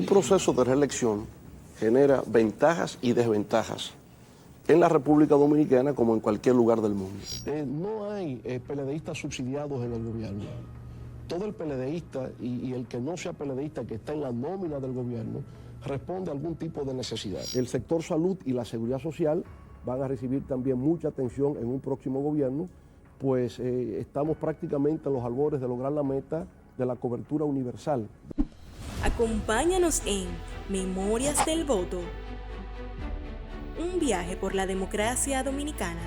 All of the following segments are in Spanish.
proceso de reelección genera ventajas y desventajas en la República Dominicana como en cualquier lugar del mundo. No hay PLDistas subsidiados en el gobierno. Todo el PLDista y el que no sea PLDista que está en la nómina del gobierno responde a algún tipo de necesidad. El sector salud y la seguridad social van a recibir también mucha atención en un próximo gobierno, pues estamos prácticamente a los albores de lograr la meta de la cobertura universal. Acompáñanos en Memorias del Voto, un viaje por la democracia dominicana.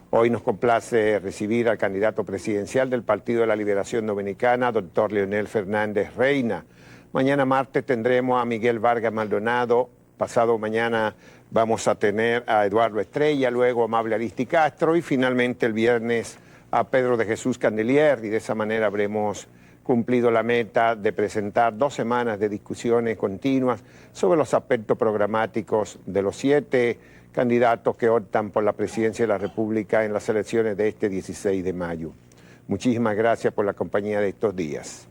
Hoy nos complace recibir al candidato presidencial del Partido de la Liberación Dominicana, doctor Leonel Fernández Reina. Mañana martes tendremos a Miguel Vargas Maldonado, pasado mañana vamos a tener a Eduardo Estrella, luego a Amable Aristi Castro y finalmente el viernes a Pedro de Jesús Candelier, y de esa manera habremos cumplido la meta de presentar 2 semanas de discusiones continuas sobre los aspectos programáticos de los 7 candidatos que optan por la presidencia de la República en las elecciones de este 16 de mayo. Muchísimas gracias por la compañía de estos días.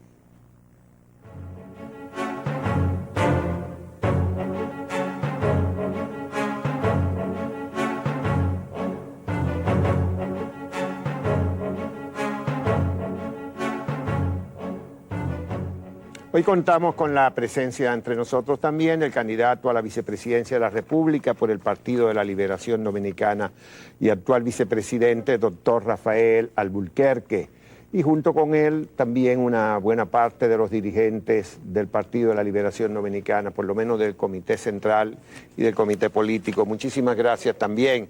Hoy contamos con la presencia entre nosotros también del candidato a la vicepresidencia de la República por el Partido de la Liberación Dominicana y actual vicepresidente, doctor Rafael Alburquerque. Y junto con él también una buena parte de los dirigentes del Partido de la Liberación Dominicana, por lo menos del Comité Central y del Comité Político. Muchísimas gracias también.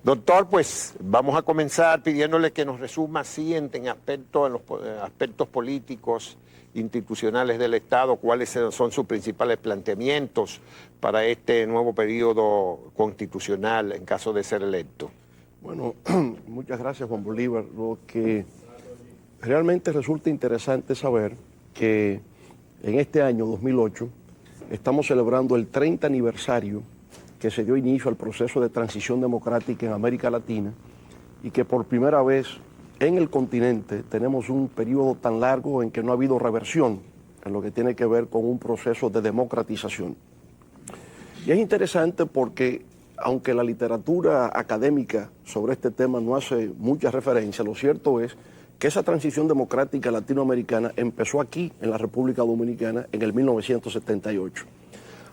Doctor, pues vamos a comenzar pidiéndole que nos resuma así en los aspectos políticos institucionales del Estado, cuáles son sus principales planteamientos para este nuevo periodo constitucional en caso de ser electo. Bueno, muchas gracias, Juan Bolívar. Lo que realmente resulta interesante saber que en este año 2008 estamos celebrando el 30 aniversario que se dio inicio al proceso de transición democrática en América Latina y que por primera vez en el continente tenemos un periodo tan largo en que no ha habido reversión en lo que tiene que ver con un proceso de democratización. Y es interesante porque, aunque la literatura académica sobre este tema no hace mucha referencia, lo cierto es que esa transición democrática latinoamericana empezó aquí, en la República Dominicana, en el 1978.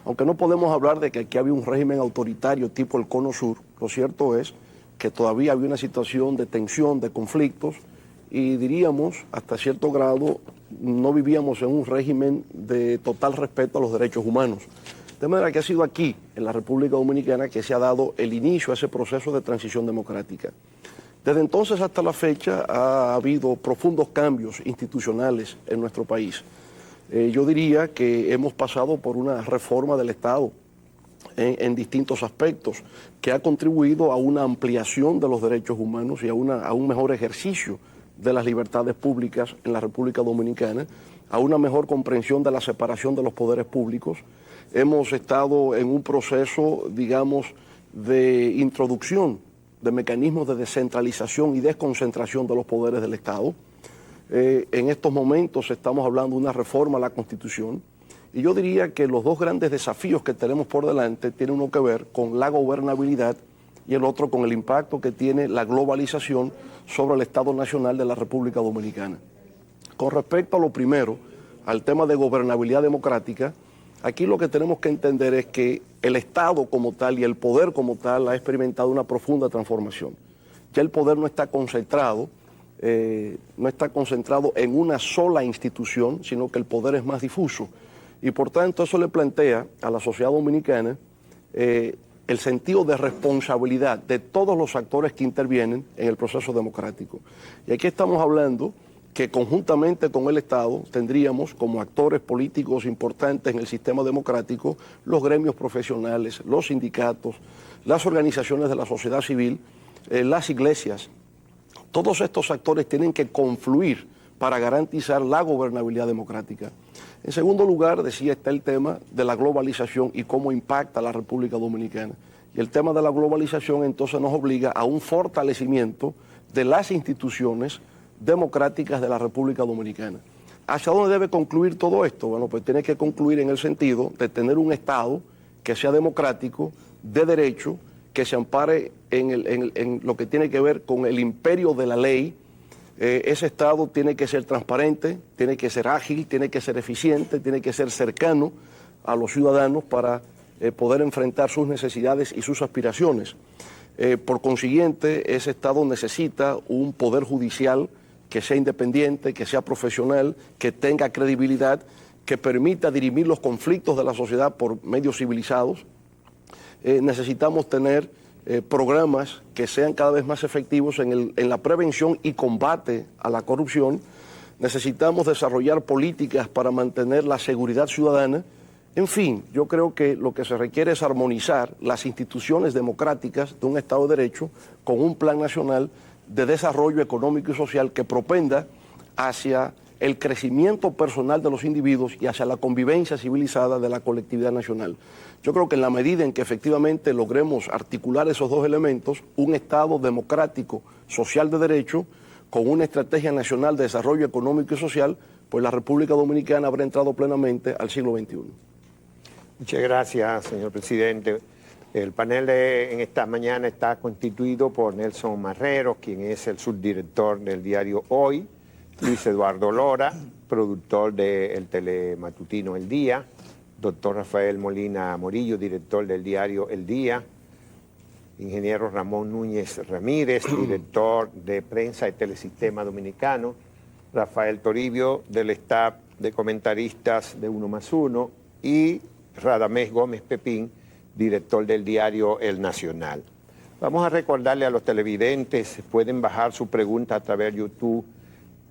Aunque no podemos hablar de que aquí había un régimen autoritario tipo el Cono Sur, lo cierto es que todavía había una situación de tensión, de conflictos, y diríamos, hasta cierto grado, no vivíamos en un régimen de total respeto a los derechos humanos. De manera que ha sido aquí, en la República Dominicana, que se ha dado el inicio a ese proceso de transición democrática. Desde entonces hasta la fecha ha habido profundos cambios institucionales en nuestro país. Yo diría que hemos pasado por una reforma del Estado en distintos aspectos, que ha contribuido a una ampliación de los derechos humanos y a un mejor ejercicio de las libertades públicas en la República Dominicana, a una mejor comprensión de la separación de los poderes públicos. Hemos estado en un proceso, digamos, de introducción de mecanismos de descentralización y desconcentración de los poderes del Estado. En estos momentos estamos hablando de una reforma a la Constitución. Y yo diría que los 2 grandes desafíos que tenemos por delante tienen uno que ver con la gobernabilidad y el otro con el impacto que tiene la globalización sobre el Estado Nacional de la República Dominicana. Con respecto a lo primero, al tema de gobernabilidad democrática, aquí lo que tenemos que entender es que el Estado como tal y el poder como tal ha experimentado una profunda transformación. Ya el poder no está concentrado en una sola institución, sino que el poder es más difuso. Y por tanto eso le plantea a la sociedad dominicana el sentido de responsabilidad de todos los actores que intervienen en el proceso democrático. Y aquí estamos hablando que conjuntamente con el Estado tendríamos como actores políticos importantes en el sistema democrático los gremios profesionales, los sindicatos, las organizaciones de la sociedad civil, las iglesias. Todos estos actores tienen que confluir para garantizar la gobernabilidad democrática. En segundo lugar, decía, está el tema de la globalización y cómo impacta a la República Dominicana. Y el tema de la globalización entonces nos obliga a un fortalecimiento de las instituciones democráticas de la República Dominicana. ¿Hacia dónde debe concluir todo esto? Bueno, pues tiene que concluir en el sentido de tener un Estado que sea democrático, de derecho, que se ampare en lo que tiene que ver con el imperio de la ley. Ese Estado tiene que ser transparente, tiene que ser ágil, tiene que ser eficiente, tiene que ser cercano a los ciudadanos para poder enfrentar sus necesidades y sus aspiraciones. Por consiguiente, ese Estado necesita un poder judicial que sea independiente, que sea profesional, que tenga credibilidad, que permita dirimir los conflictos de la sociedad por medios civilizados. Necesitamos tener programas que sean cada vez más efectivos en la prevención y combate a la corrupción. Necesitamos desarrollar políticas para mantener la seguridad ciudadana. En fin, yo creo que lo que se requiere es armonizar las instituciones democráticas de un Estado de Derecho con un plan nacional de desarrollo económico y social que propenda hacia el crecimiento personal de los individuos y hacia la convivencia civilizada de la colectividad nacional. Yo creo que en la medida en que efectivamente logremos articular esos dos elementos, un Estado democrático, social de derecho, con una estrategia nacional de desarrollo económico y social, pues la República Dominicana habrá entrado plenamente al siglo XXI. Muchas gracias, señor presidente. El panel en esta mañana está constituido por Nelson Marrero, quien es el subdirector del diario Hoy, Luis Eduardo Lora, productor del telematutino El Día, doctor Rafael Molina Morillo, director del diario El Día, ingeniero Ramón Núñez Ramírez, director de prensa y Telesistema Dominicano, Rafael Toribio, del staff de comentaristas de 1+1, y Radamés Gómez Pepín, director del diario El Nacional. Vamos a recordarle a los televidentes, pueden bajar su pregunta a través de YouTube,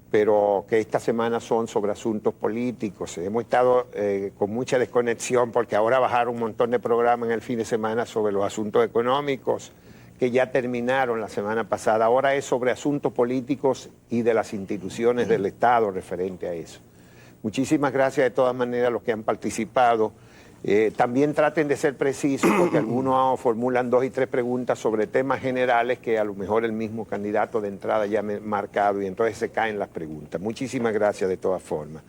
pero que esta semana son sobre asuntos políticos. Hemos estado con mucha desconexión porque ahora bajaron un montón de programas en el fin de semana sobre los asuntos económicos que ya terminaron la semana pasada. Ahora es sobre asuntos políticos y de las instituciones del Estado referente a eso. Muchísimas gracias de todas maneras a los que han participado. También traten de ser precisos porque algunos formulan 2 y 3 preguntas sobre temas generales que a lo mejor el mismo candidato de entrada ya ha marcado y entonces se caen las preguntas. Muchísimas gracias de todas formas.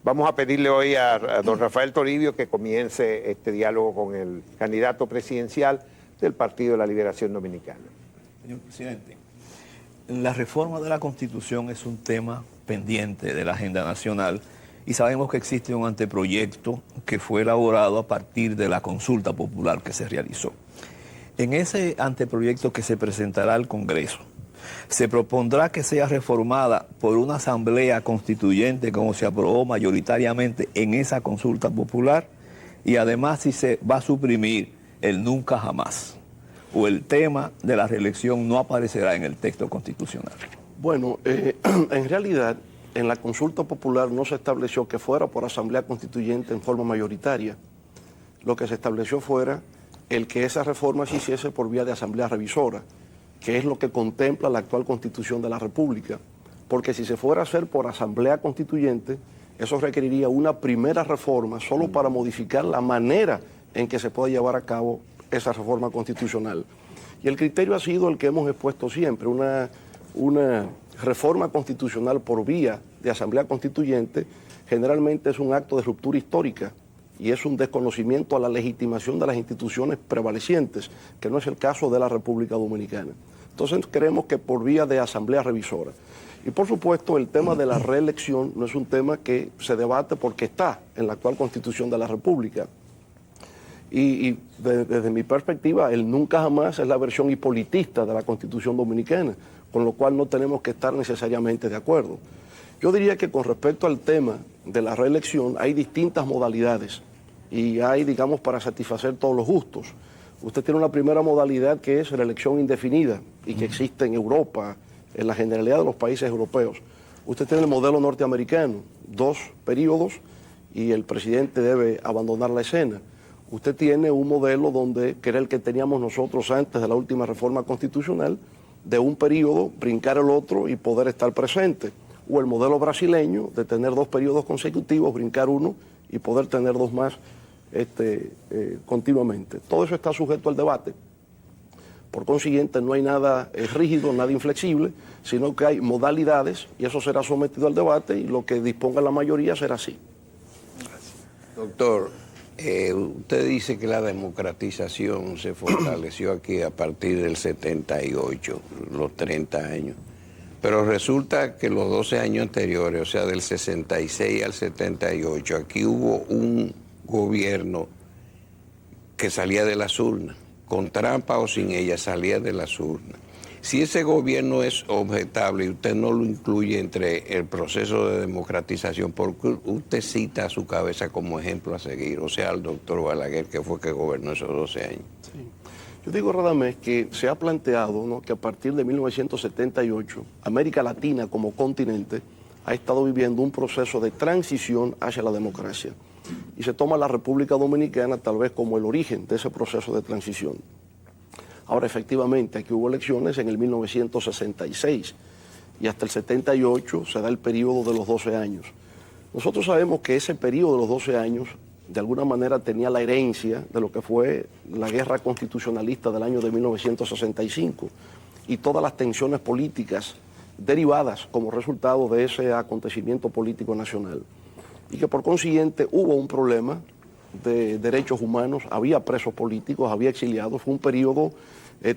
Vamos a pedirle hoy a don Rafael Toribio que comience este diálogo con el candidato presidencial del Partido de la Liberación Dominicana. Señor presidente, la reforma de la Constitución es un tema pendiente de la agenda nacional y sabemos que existe un anteproyecto que fue elaborado a partir de la consulta popular que se realizó. En ese anteproyecto que se presentará al Congreso, se propondrá que sea reformada por una asamblea constituyente como se aprobó mayoritariamente en esa consulta popular y además si se va a suprimir el nunca jamás o el tema de la reelección no aparecerá en el texto constitucional. Bueno, en realidad en la consulta popular no se estableció que fuera por asamblea constituyente en forma mayoritaria. Lo que se estableció fuera el que esa reforma se hiciese por vía de asamblea revisora, que es lo que contempla la actual Constitución de la República. Porque si se fuera a hacer por asamblea constituyente, eso requeriría una primera reforma solo para modificar la manera en que se puede llevar a cabo esa reforma constitucional. Y el criterio ha sido el que hemos expuesto siempre, una reforma constitucional por vía de asamblea constituyente generalmente es un acto de ruptura histórica y es un desconocimiento a la legitimación de las instituciones prevalecientes, que no es el caso de la República Dominicana. Entonces creemos que por vía de asamblea revisora. Y por supuesto el tema de la reelección no es un tema que se debate porque está en la actual Constitución de la República. Y desde mi perspectiva, el nunca jamás es la versión hipolitista de la Constitución Dominicana, con lo cual no tenemos que estar necesariamente de acuerdo. Yo diría que con respecto al tema de la reelección hay distintas modalidades y hay, digamos, para satisfacer todos los gustos. Usted tiene una primera modalidad que es reelección indefinida y que existe en Europa, en la generalidad de los países europeos. Usted tiene el modelo norteamericano, 2 periodos y el presidente debe abandonar la escena. Usted tiene un modelo donde, que era el que teníamos nosotros antes de la última reforma constitucional, de un periodo, brincar el otro y poder estar presente. O el modelo brasileño, de tener 2 periodos consecutivos, brincar uno y poder tener 2 más continuamente. Todo eso está sujeto al debate. Por consiguiente, no hay nada rígido, nada inflexible, sino que hay modalidades y eso será sometido al debate y lo que disponga la mayoría será así. Doctor, usted dice que la democratización se fortaleció aquí a partir del 78, los 30 años. Pero resulta que los 12 años anteriores, o sea, del 66 al 78, aquí hubo un gobierno que salía de las urnas, con trampa o sin ella, salía de las urnas. Si ese gobierno es objetable y usted no lo incluye entre el proceso de democratización, ¿por qué usted cita a su cabeza como ejemplo a seguir? O sea, al doctor Balaguer, que fue que gobernó esos 12 años. Sí. Yo digo, Radamés, que se ha planteado, ¿no?, que a partir de 1978, América Latina como continente ha estado viviendo un proceso de transición hacia la democracia. Y se toma la República Dominicana tal vez como el origen de ese proceso de transición. Ahora, efectivamente, aquí hubo elecciones en el 1966 y hasta el 78 se da el periodo de los 12 años. Nosotros sabemos que ese periodo de los 12 años de alguna manera tenía la herencia de lo que fue la guerra constitucionalista del año de 1965 y todas las tensiones políticas derivadas como resultado de ese acontecimiento político nacional. Y que por consiguiente hubo un problema de derechos humanos, había presos políticos, había exiliados, fue un periodo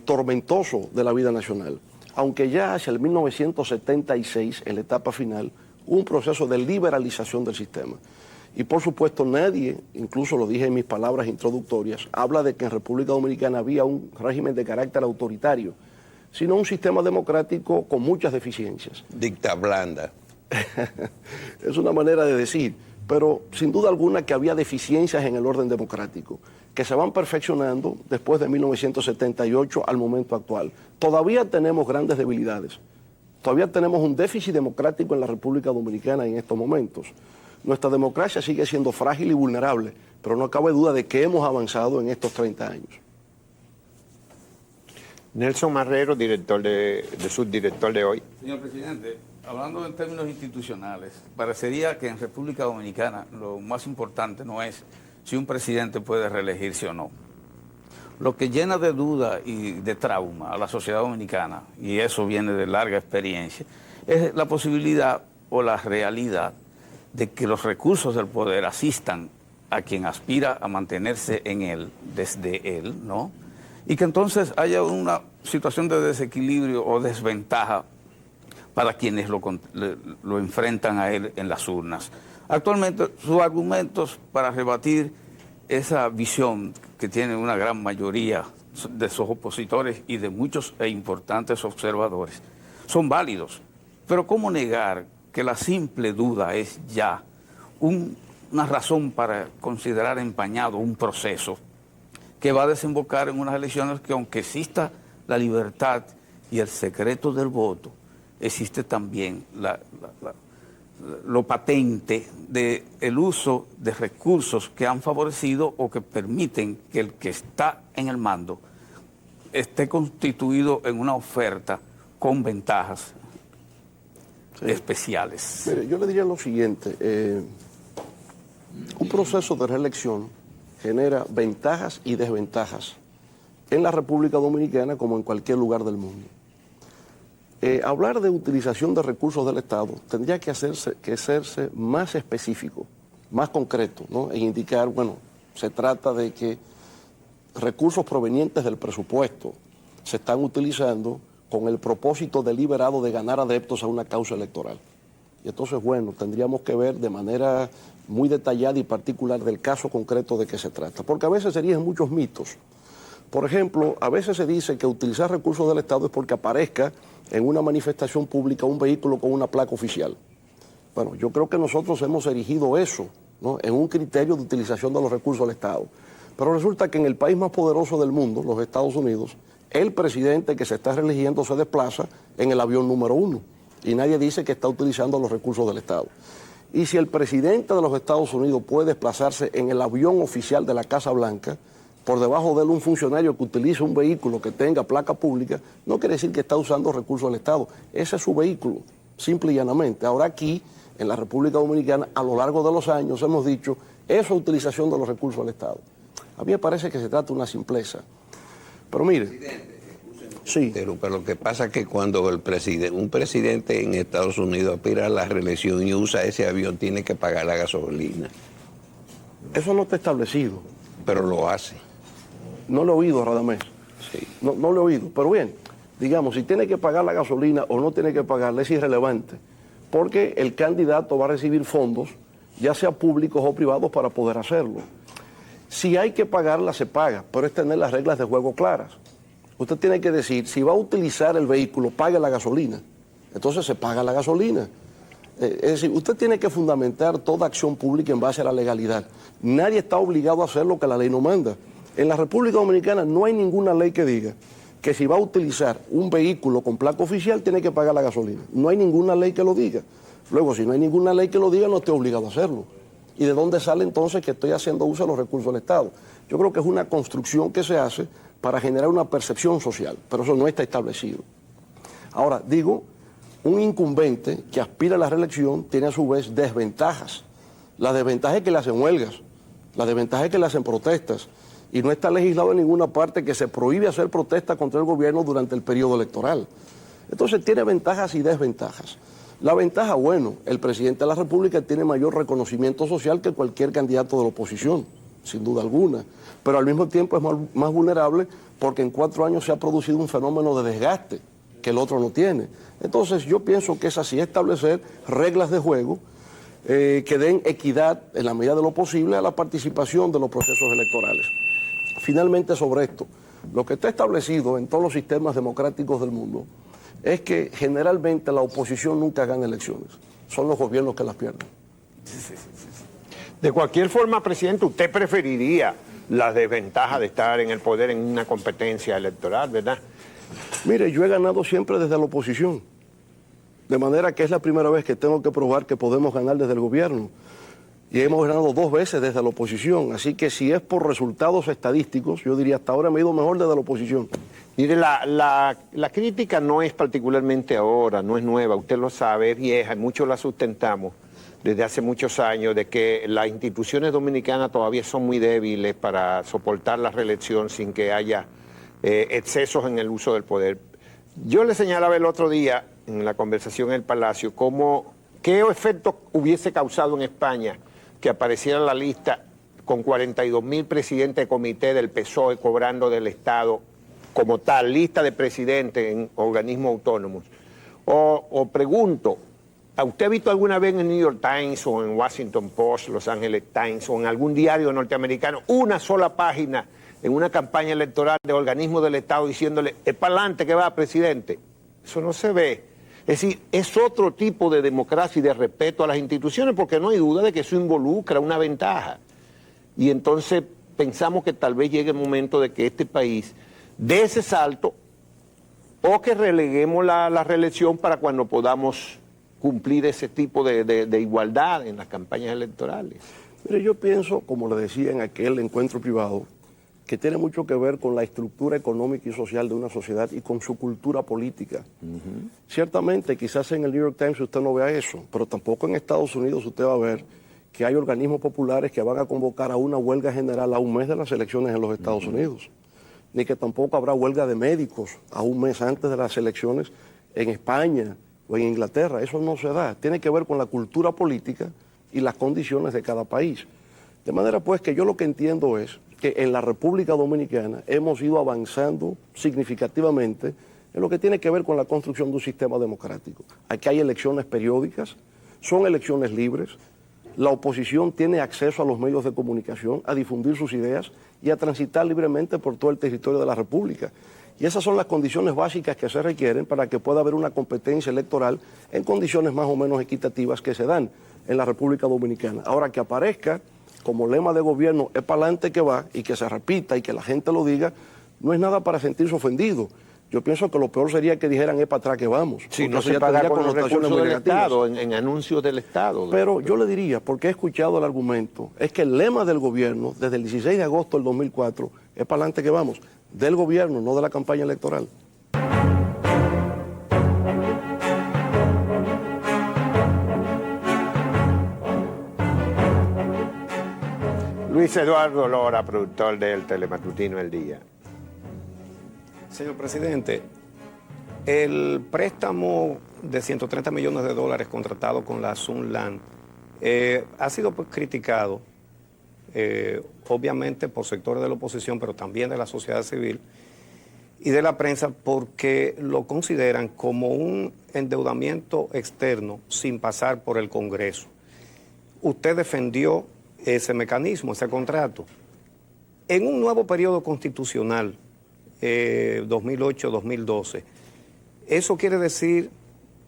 tormentoso de la vida nacional. Aunque ya hacia el 1976, en la etapa final, hubo un proceso de liberalización del sistema. Y por supuesto nadie, incluso lo dije en mis palabras introductorias, habla de que en República Dominicana había un régimen de carácter autoritario, sino un sistema democrático con muchas deficiencias. Dicta blanda. Es una manera de decir, pero sin duda alguna que había deficiencias en el orden democrático, que se van perfeccionando después de 1978 al momento actual. Todavía tenemos grandes debilidades, todavía tenemos un déficit democrático en la República Dominicana en estos momentos. Nuestra democracia sigue siendo frágil y vulnerable, pero no cabe duda de que hemos avanzado en estos 30 años. Nelson Marrero, subdirector de Hoy. Señor presidente, hablando en términos institucionales, parecería que en República Dominicana lo más importante no es si un presidente puede reelegirse o no. Lo que llena de duda y de trauma a la sociedad dominicana, y eso viene de larga experiencia, es la posibilidad o la realidad de que los recursos del poder asistan a quien aspira a mantenerse en él, desde él, ¿no? Y que entonces haya una situación de desequilibrio o desventaja para quienes lo enfrentan a él en las urnas. Actualmente, sus argumentos para rebatir esa visión que tiene una gran mayoría de sus opositores y de muchos e importantes observadores son válidos. Pero ¿cómo negar que la simple duda es ya una razón para considerar empañado un proceso que va a desembocar en unas elecciones que, aunque exista la libertad y el secreto del voto, existe también lo patente del uso de recursos que han favorecido o que permiten que el que está en el mando esté constituido en una oferta con ventajas especiales? Mire, yo le diría lo siguiente, un proceso de reelección genera ventajas y desventajas en la República Dominicana como en cualquier lugar del mundo. Hablar de utilización de recursos del Estado tendría que hacerse más específico, más concreto, ¿no? E indicar, bueno, se trata de que recursos provenientes del presupuesto se están utilizando con el propósito deliberado de ganar adeptos a una causa electoral. Y entonces, bueno, tendríamos que ver de manera muy detallada y particular del caso concreto de qué se trata, porque a veces serían muchos mitos. Por ejemplo, a veces se dice que utilizar recursos del Estado es porque aparezca en una manifestación pública un vehículo con una placa oficial. Bueno, yo creo que nosotros hemos erigido eso, ¿no?, en un criterio de utilización de los recursos del Estado. Pero resulta que en el país más poderoso del mundo, los Estados Unidos, el presidente que se está reeligiendo se desplaza en el avión número 1 y nadie dice que está utilizando los recursos del Estado. Y si el presidente de los Estados Unidos puede desplazarse en el avión oficial de la Casa Blanca, por debajo de él un funcionario que utilice un vehículo que tenga placa pública, no quiere decir que está usando recursos del Estado. Ese es su vehículo, simple y llanamente. Ahora aquí, en la República Dominicana, a lo largo de los años hemos dicho, eso es utilización de los recursos del Estado. A mí me parece que se trata de una simpleza. Pero mire... Presidente, Sí. Pero lo que pasa es que cuando un presidente en Estados Unidos aspira a la reelección y usa ese avión, tiene que pagar la gasolina. Eso no está establecido. Pero lo hace. No lo he oído, Radamés. Sí. No lo he oído. Pero bien, digamos, si tiene que pagar la gasolina o no tiene que pagarla es irrelevante. Porque el candidato va a recibir fondos, ya sea públicos o privados, para poder hacerlo. Si hay que pagarla, se paga, pero es tener las reglas de juego claras. Usted tiene que decir, si va a utilizar el vehículo, pague la gasolina. Entonces se paga la gasolina. Es decir, usted tiene que fundamentar toda acción pública en base a la legalidad. Nadie está obligado a hacer lo que la ley no manda. En la República Dominicana no hay ninguna ley que diga que si va a utilizar un vehículo con placa oficial tiene que pagar la gasolina. No hay ninguna ley que lo diga. Luego, si no hay ninguna ley que lo diga, no estoy obligado a hacerlo. ¿Y de dónde sale entonces que estoy haciendo uso de los recursos del Estado? Yo creo que es una construcción que se hace para generar una percepción social, pero eso no está establecido. Ahora, digo, un incumbente que aspira a la reelección tiene a su vez desventajas. La desventaja es que le hacen huelgas, la desventaja es que le hacen protestas, y no está legislado en ninguna parte que se prohíbe hacer protestas contra el gobierno durante el periodo electoral. Entonces tiene ventajas y desventajas. La ventaja, bueno, el presidente de la República tiene mayor reconocimiento social que cualquier candidato de la oposición, sin duda alguna, pero al mismo tiempo es más vulnerable porque en 4 años se ha producido un fenómeno de desgaste que el otro no tiene. Entonces yo pienso que es así, establecer reglas de juego que den equidad en la medida de lo posible a la participación de los procesos electorales. Finalmente, sobre esto, lo que está establecido en todos los sistemas democráticos del mundo es que generalmente la oposición nunca gana elecciones, son los gobiernos que las pierden. De cualquier forma, presidente, usted preferiría las desventajas de estar en el poder en una competencia electoral, ¿verdad? Mire, yo he ganado siempre desde la oposición, de manera que es la primera vez que tengo que probar que podemos ganar desde el gobierno. Y hemos ganado 2 veces desde la oposición, así que si es por resultados estadísticos, yo diría hasta ahora me he ido mejor desde la oposición. Mire, la crítica no es particularmente ahora, no es nueva, usted lo sabe, es vieja, muchos la sustentamos desde hace muchos años, de que las instituciones dominicanas todavía son muy débiles para soportar la reelección sin que haya excesos en el uso del poder. Yo le señalaba el otro día, en la conversación en el Palacio, qué efecto hubiese causado en España que apareciera la lista con 42.000 presidentes de comité del PSOE cobrando del Estado como tal, lista de presidentes en organismos autónomos. O pregunto, ¿a usted ha visto alguna vez en el New York Times o en Washington Post, Los Angeles Times o en algún diario norteamericano una sola página en una campaña electoral de organismos del Estado diciéndole, es para adelante que va, presidente? Eso no se ve. Es decir, es otro tipo de democracia y de respeto a las instituciones, porque no hay duda de que eso involucra una ventaja. Y entonces pensamos que tal vez llegue el momento de que este país dé ese salto o que releguemos la reelección para cuando podamos cumplir ese tipo de igualdad en las campañas electorales. Mire, yo pienso, como le decía en aquel encuentro privado, que tiene mucho que ver con la estructura económica y social de una sociedad y con su cultura política. Ciertamente, quizás en el New York Times usted no vea eso, pero tampoco en Estados Unidos usted va a ver que hay organismos populares que van a convocar a una huelga general a un mes de las elecciones en los Estados Unidos, ni que tampoco habrá huelga de médicos a un mes antes de las elecciones en España o en Inglaterra. Eso no se da. Tiene que ver con la cultura política y las condiciones de cada país. De manera pues que yo lo que entiendo es que en la República Dominicana hemos ido avanzando significativamente en lo que tiene que ver con la construcción de un sistema democrático. Aquí hay elecciones periódicas, son elecciones libres, la oposición tiene acceso a los medios de comunicación, a difundir sus ideas y a transitar libremente por todo el territorio de la República. Y esas son las condiciones básicas que se requieren para que pueda haber una competencia electoral en condiciones más o menos equitativas que se dan en la República Dominicana. Ahora, que aparezca como lema de gobierno es para adelante que va y que se repita y que la gente lo diga, no es nada para sentirse ofendido. Yo pienso que lo peor sería que dijeran es para atrás que vamos. Si no se paga con los recursos del Estado, en anuncios del Estado. Pero yo le diría, porque he escuchado el argumento, es que el lema del gobierno desde el 16 de agosto del 2004 es para adelante que vamos, del gobierno, no de la campaña electoral. Luis Eduardo Lora, productor del Telematutino El Día. Señor presidente, el préstamo de 130 millones de dólares contratado con la Sunland ha sido criticado, obviamente por sectores de la oposición, pero también de la sociedad civil y de la prensa, porque lo consideran como un endeudamiento externo sin pasar por el Congreso. Usted defendió ese mecanismo, ese contrato. En un nuevo periodo constitucional, 2008-2012, ¿eso quiere decir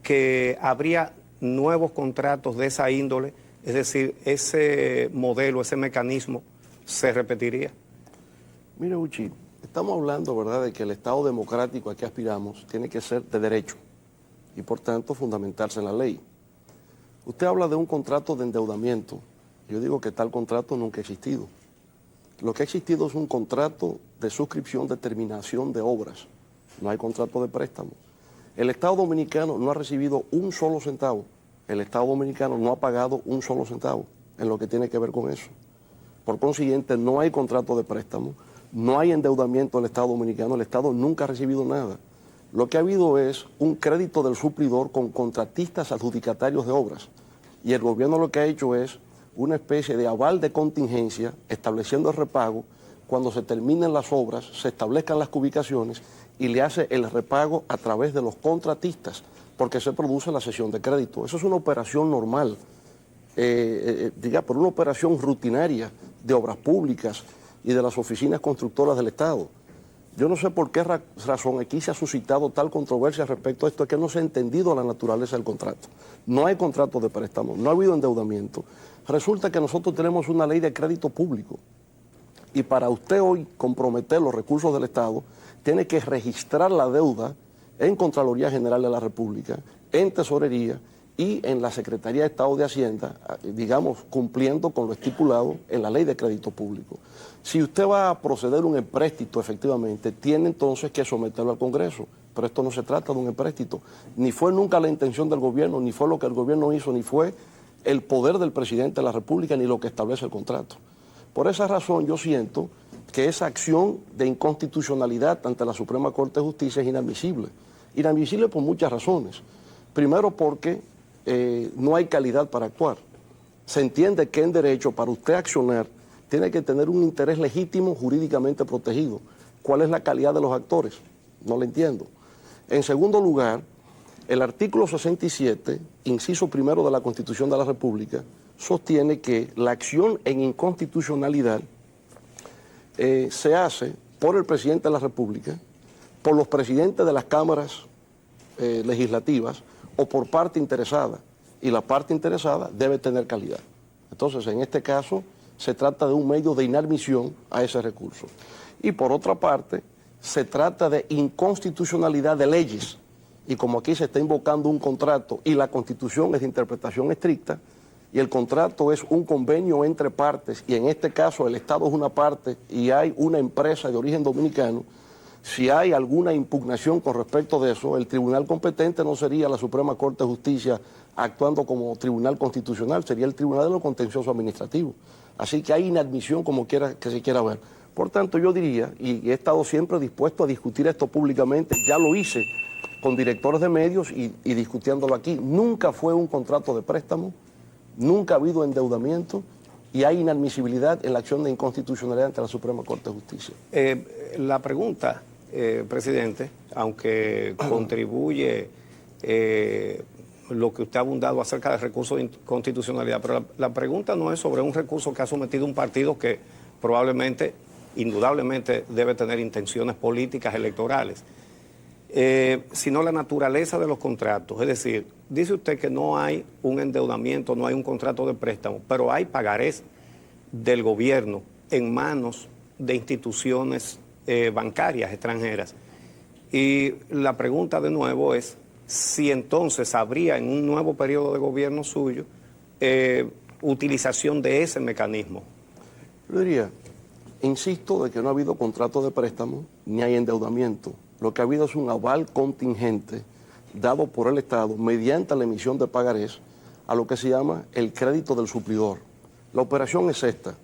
que habría nuevos contratos de esa índole? Es decir, ese modelo, ese mecanismo, ¿se repetiría? Mire, Uchi, estamos hablando, ¿verdad?, de que el Estado democrático al que aspiramos tiene que ser de derecho y, por tanto, fundamentarse en la ley. Usted habla de un contrato de endeudamiento. Yo digo que tal contrato nunca ha existido. Lo que ha existido es un contrato de suscripción de terminación de obras. No hay contrato de préstamo. El Estado dominicano no ha recibido un solo centavo. El Estado dominicano no ha pagado un solo centavo en lo que tiene que ver con eso. Por consiguiente, no hay contrato de préstamo, no hay endeudamiento del Estado dominicano, el Estado nunca ha recibido nada. Lo que ha habido es un crédito del suplidor con contratistas adjudicatarios de obras. Y el gobierno lo que ha hecho es una especie de aval de contingencia, estableciendo el repago, cuando se terminen las obras, se establezcan las cubicaciones y le hace el repago a través de los contratistas, porque se produce la cesión de crédito. Eso es una operación normal, por una operación rutinaria de obras públicas y de las oficinas constructoras del Estado. Yo no sé por qué razón aquí se ha suscitado tal controversia respecto a esto, es que no se ha entendido la naturaleza del contrato. No hay contrato de préstamo, no ha habido endeudamiento. Resulta que nosotros tenemos una ley de crédito público y para usted hoy comprometer los recursos del Estado, tiene que registrar la deuda en Contraloría General de la República, en Tesorería y en la Secretaría de Estado de Hacienda, digamos, cumpliendo con lo estipulado en la ley de crédito público. Si usted va a proceder a un empréstito, efectivamente, tiene entonces que someterlo al Congreso, pero esto no se trata de un empréstito. Ni fue nunca la intención del gobierno, ni fue lo que el gobierno hizo, ni fue el poder del presidente de la República, ni lo que establece el contrato. Por esa razón yo siento que esa acción de inconstitucionalidad ante la Suprema Corte de Justicia es inadmisible. Inadmisible por muchas razones. Primero porque no hay calidad para actuar. Se entiende que en derecho, para usted accionar, tiene que tener un interés legítimo jurídicamente protegido. ¿Cuál es la calidad de los actores? No lo entiendo. En segundo lugar, el artículo 67, inciso primero de la Constitución de la República, sostiene que la acción en inconstitucionalidad se hace por el presidente de la República, por los presidentes de las cámaras legislativas o por parte interesada, y la parte interesada debe tener calidad. Entonces, en este caso, se trata de un medio de inadmisión a ese recurso. Y por otra parte, se trata de inconstitucionalidad de leyes, y como aquí se está invocando un contrato y la Constitución es de interpretación estricta, y el contrato es un convenio entre partes, y en este caso el Estado es una parte y hay una empresa de origen dominicano, si hay alguna impugnación con respecto de eso, el tribunal competente no sería la Suprema Corte de Justicia actuando como tribunal constitucional, sería el Tribunal de lo Contencioso Administrativo. Así que hay inadmisión como quiera que se quiera ver. Por tanto, yo diría, y he estado siempre dispuesto a discutir esto públicamente, ya lo hice con directores de medios y discutiéndolo aquí, nunca fue un contrato de préstamo, nunca ha habido endeudamiento y hay inadmisibilidad en la acción de inconstitucionalidad ante la Suprema Corte de Justicia. La pregunta, presidente, aunque contribuye lo que usted ha abundado acerca del recurso de inconstitucionalidad, pero la pregunta no es sobre un recurso que ha sometido un partido que probablemente, indudablemente, debe tener intenciones políticas electorales, sino la naturaleza de los contratos. Es decir, dice usted que no hay un endeudamiento, no hay un contrato de préstamo, pero hay pagarés del gobierno en manos de instituciones bancarias extranjeras. Y la pregunta de nuevo es si entonces habría en un nuevo periodo de gobierno suyo utilización de ese mecanismo. Yo diría, insisto de que no ha habido contrato de préstamo ni hay endeudamiento. Lo que ha habido es un aval contingente dado por el Estado mediante la emisión de pagarés a lo que se llama el crédito del suplidor. La operación es esta.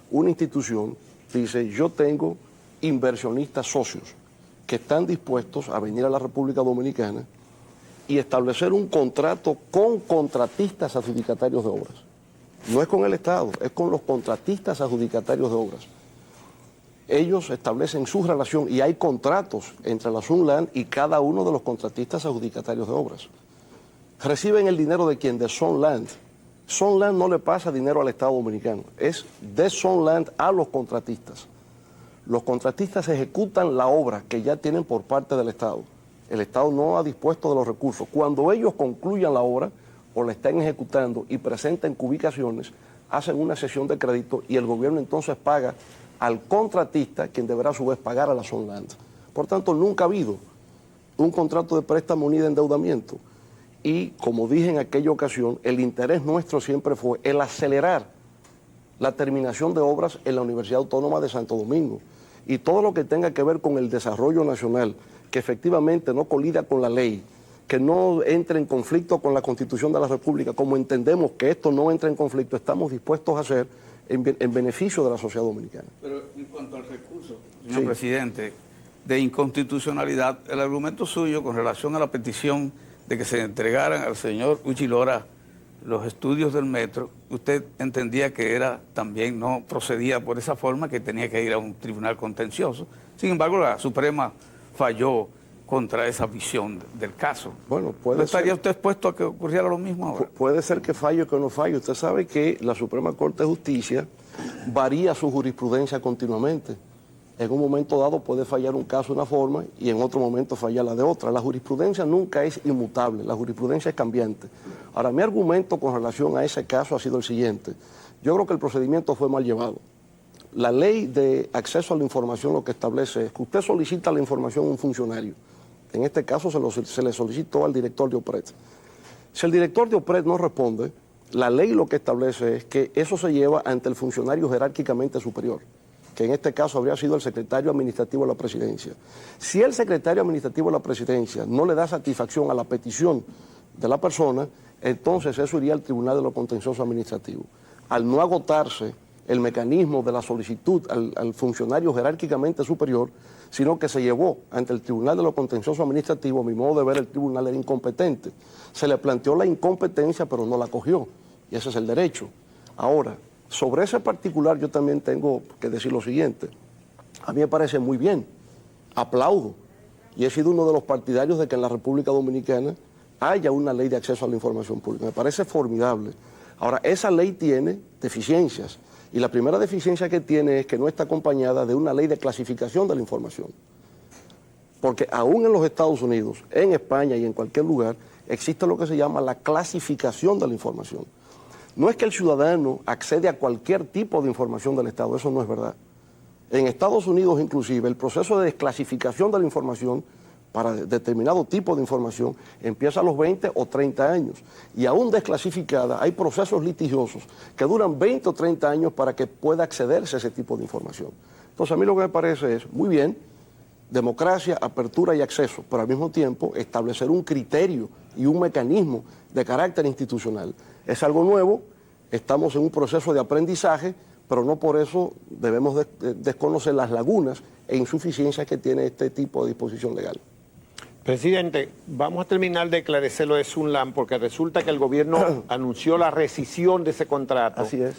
Una institución dice, yo tengo inversionistas socios que están dispuestos a venir a la República Dominicana y establecer un contrato con contratistas adjudicatarios de obras. No es con el Estado, es con los contratistas adjudicatarios de obras. Ellos establecen su relación y hay contratos entre la Sunland y cada uno de los contratistas adjudicatarios de obras. Reciben el dinero de quién, de Sunland. Sunland no le pasa dinero al Estado Dominicano, es de Sunland a los contratistas. Los contratistas ejecutan la obra que ya tienen por parte del Estado. El Estado no ha dispuesto de los recursos. Cuando ellos concluyan la obra o la estén ejecutando y presenten cubicaciones, hacen una cesión de crédito y el gobierno entonces paga al contratista, quien deberá a su vez pagar a la Sunland. Por tanto, nunca ha habido un contrato de préstamo ni de endeudamiento. Y, como dije en aquella ocasión, el interés nuestro siempre fue el acelerar la terminación de obras en la Universidad Autónoma de Santo Domingo. Y todo lo que tenga que ver con el desarrollo nacional, que efectivamente no colida con la ley, que no entre en conflicto con la Constitución de la República, como entendemos que esto no entra en conflicto, estamos dispuestos a hacer en beneficio de la sociedad dominicana. Pero en cuanto al recurso, señor presidente, de inconstitucionalidad, el argumento suyo con relación a la petición de que se entregaran al señor Uchi Lora los estudios del metro, usted entendía que era también no procedía por esa forma, que tenía que ir a un tribunal contencioso. Sin embargo, la Suprema falló contra esa visión del caso. Bueno, puede ¿Estaría ser, usted expuesto a que ocurriera lo mismo ahora? puede ser que falle o que no falle. Usted sabe que la Suprema Corte de Justicia varía su jurisprudencia continuamente. En un momento dado puede fallar un caso de una forma y en otro momento fallar la de otra. La jurisprudencia nunca es inmutable, la jurisprudencia es cambiante. Ahora, mi argumento con relación a ese caso ha sido el siguiente. Yo creo que el procedimiento fue mal llevado. La ley de acceso a la información lo que establece es que usted solicita la información a un funcionario. En este caso se le solicitó al director de OPRED. Si el director de OPRED no responde, la ley lo que establece es que eso se lleva ante el funcionario jerárquicamente superior, que en este caso habría sido el secretario administrativo de la presidencia. Si el secretario administrativo de la presidencia no le da satisfacción a la petición de la persona, entonces eso iría al Tribunal de lo Contencioso Administrativo. Al no agotarse el mecanismo de la solicitud al funcionario jerárquicamente superior, sino que se llevó ante el Tribunal de lo Contencioso Administrativo, a mi modo de ver, el tribunal era incompetente. Se le planteó la incompetencia, pero no la cogió, y ese es el derecho. Ahora, sobre ese particular yo también tengo que decir lo siguiente. A mí me parece muy bien, aplaudo, y he sido uno de los partidarios de que en la República Dominicana haya una ley de acceso a la información pública. Me parece formidable. Ahora, esa ley tiene deficiencias, y la primera deficiencia que tiene es que no está acompañada de una ley de clasificación de la información. Porque aún en los Estados Unidos, en España y en cualquier lugar, existe lo que se llama la clasificación de la información. No es que el ciudadano accede a cualquier tipo de información del Estado, eso no es verdad. En Estados Unidos, inclusive, el proceso de desclasificación de la información para determinado tipo de información empieza a los 20 o 30 años. Y aún desclasificada, hay procesos litigiosos que duran 20 o 30 años para que pueda accederse a ese tipo de información. Entonces, a mí lo que me parece es, muy bien, democracia, apertura y acceso, pero al mismo tiempo establecer un criterio y un mecanismo de carácter institucional. Es algo nuevo, estamos en un proceso de aprendizaje, pero no por eso debemos desconocer las lagunas e insuficiencias que tiene este tipo de disposición legal. Presidente, vamos a terminar de esclarecer lo de Sunland, porque resulta que el gobierno anunció la rescisión de ese contrato. Así es.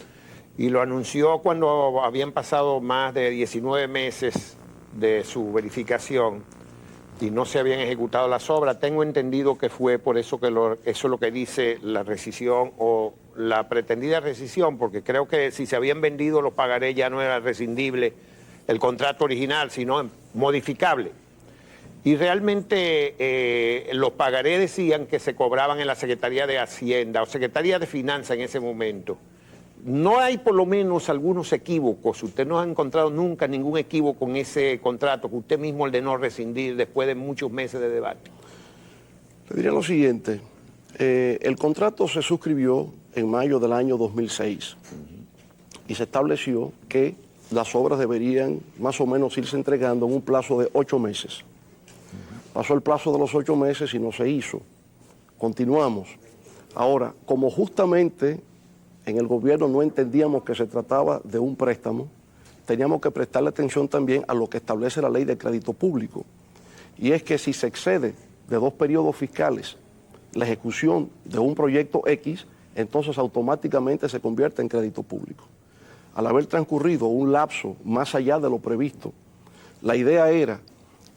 Y lo anunció cuando habían pasado más de 19 meses de su verificación y no se habían ejecutado las obras. Tengo entendido que fue por eso que eso es lo que dice la rescisión o la pretendida rescisión, porque creo que si se habían vendido los pagarés ya no era rescindible el contrato original, sino modificable. Y realmente los pagarés decían que se cobraban en la Secretaría de Hacienda o Secretaría de Finanzas en ese momento. No hay por lo menos algunos equívocos. Usted no ha encontrado nunca ningún equívoco con ese contrato que usted mismo ordenó rescindir después de muchos meses de debate. Le diría lo siguiente. El contrato se suscribió en mayo del año 2006 y se estableció que las obras deberían más o menos irse entregando en un plazo de 8 meses. Pasó el plazo de los 8 meses y no se hizo. Continuamos. Ahora, como justamente en el gobierno no entendíamos que se trataba de un préstamo, teníamos que prestarle atención también a lo que establece la ley de crédito público. y es que si se excede de 2 periodos fiscales la ejecución de un proyecto X, entonces automáticamente se convierte en crédito público. Al haber transcurrido un lapso más allá de lo previsto, la idea era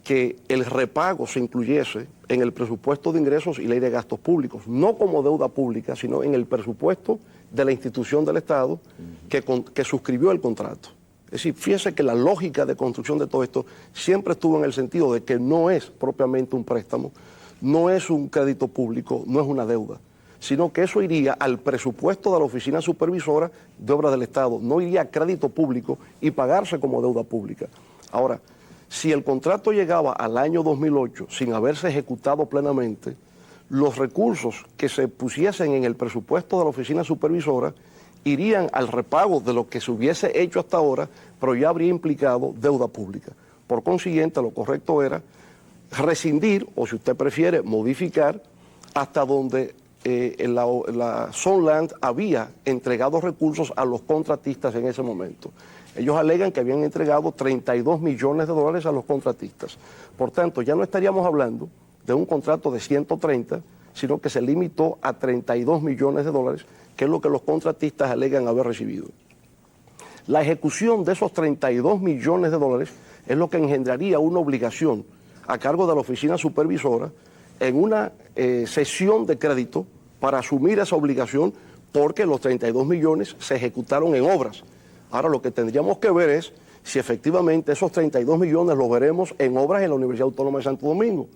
que el repago se incluyese en el presupuesto de ingresos y ley de gastos públicos, no como deuda pública, sino en el presupuesto de la institución del Estado que suscribió el contrato. Es decir, fíjese que la lógica de construcción de todo esto siempre estuvo en el sentido de que no es propiamente un préstamo, no es un crédito público, no es una deuda, sino que eso iría al presupuesto de la Oficina Supervisora de Obras del Estado, no iría a crédito público y pagarse como deuda pública. Ahora, si el contrato llegaba al año 2008 sin haberse ejecutado plenamente, los recursos que se pusiesen en el presupuesto de la Oficina Supervisora irían al repago de lo que se hubiese hecho hasta ahora, pero ya habría implicado deuda pública. Por consiguiente, lo correcto era rescindir, o si usted prefiere, modificar, hasta donde la Sunland había entregado recursos a los contratistas en ese momento. Ellos alegan que habían entregado 32 millones de dólares a los contratistas. Por tanto, ya no estaríamos hablando de un contrato de 130, sino que se limitó a 32 millones de dólares, que es lo que los contratistas alegan haber recibido. La ejecución de esos 32 millones de dólares es lo que engendraría una obligación a cargo de la Oficina Supervisora en una cesión de crédito para asumir esa obligación, porque los 32 millones se ejecutaron en obras. Ahora lo que tendríamos que ver es si efectivamente esos 32 millones los veremos en obras en la Universidad Autónoma de Santo Domingo.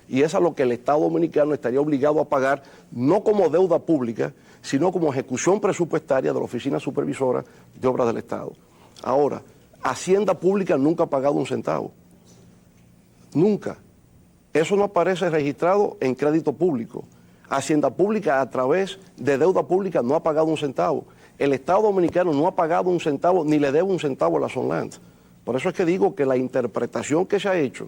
Y eso es lo que el Estado Dominicano estaría obligado a pagar, no como deuda pública, sino como ejecución presupuestaria de la Oficina Supervisora de Obras del Estado. Ahora, Hacienda Pública nunca ha pagado un centavo. Nunca. Eso no aparece registrado en crédito público. Hacienda Pública, a través de deuda pública, no ha pagado un centavo. El Estado Dominicano no ha pagado un centavo, ni le debe un centavo a la Sunland. Por eso es que digo que la interpretación que se ha hecho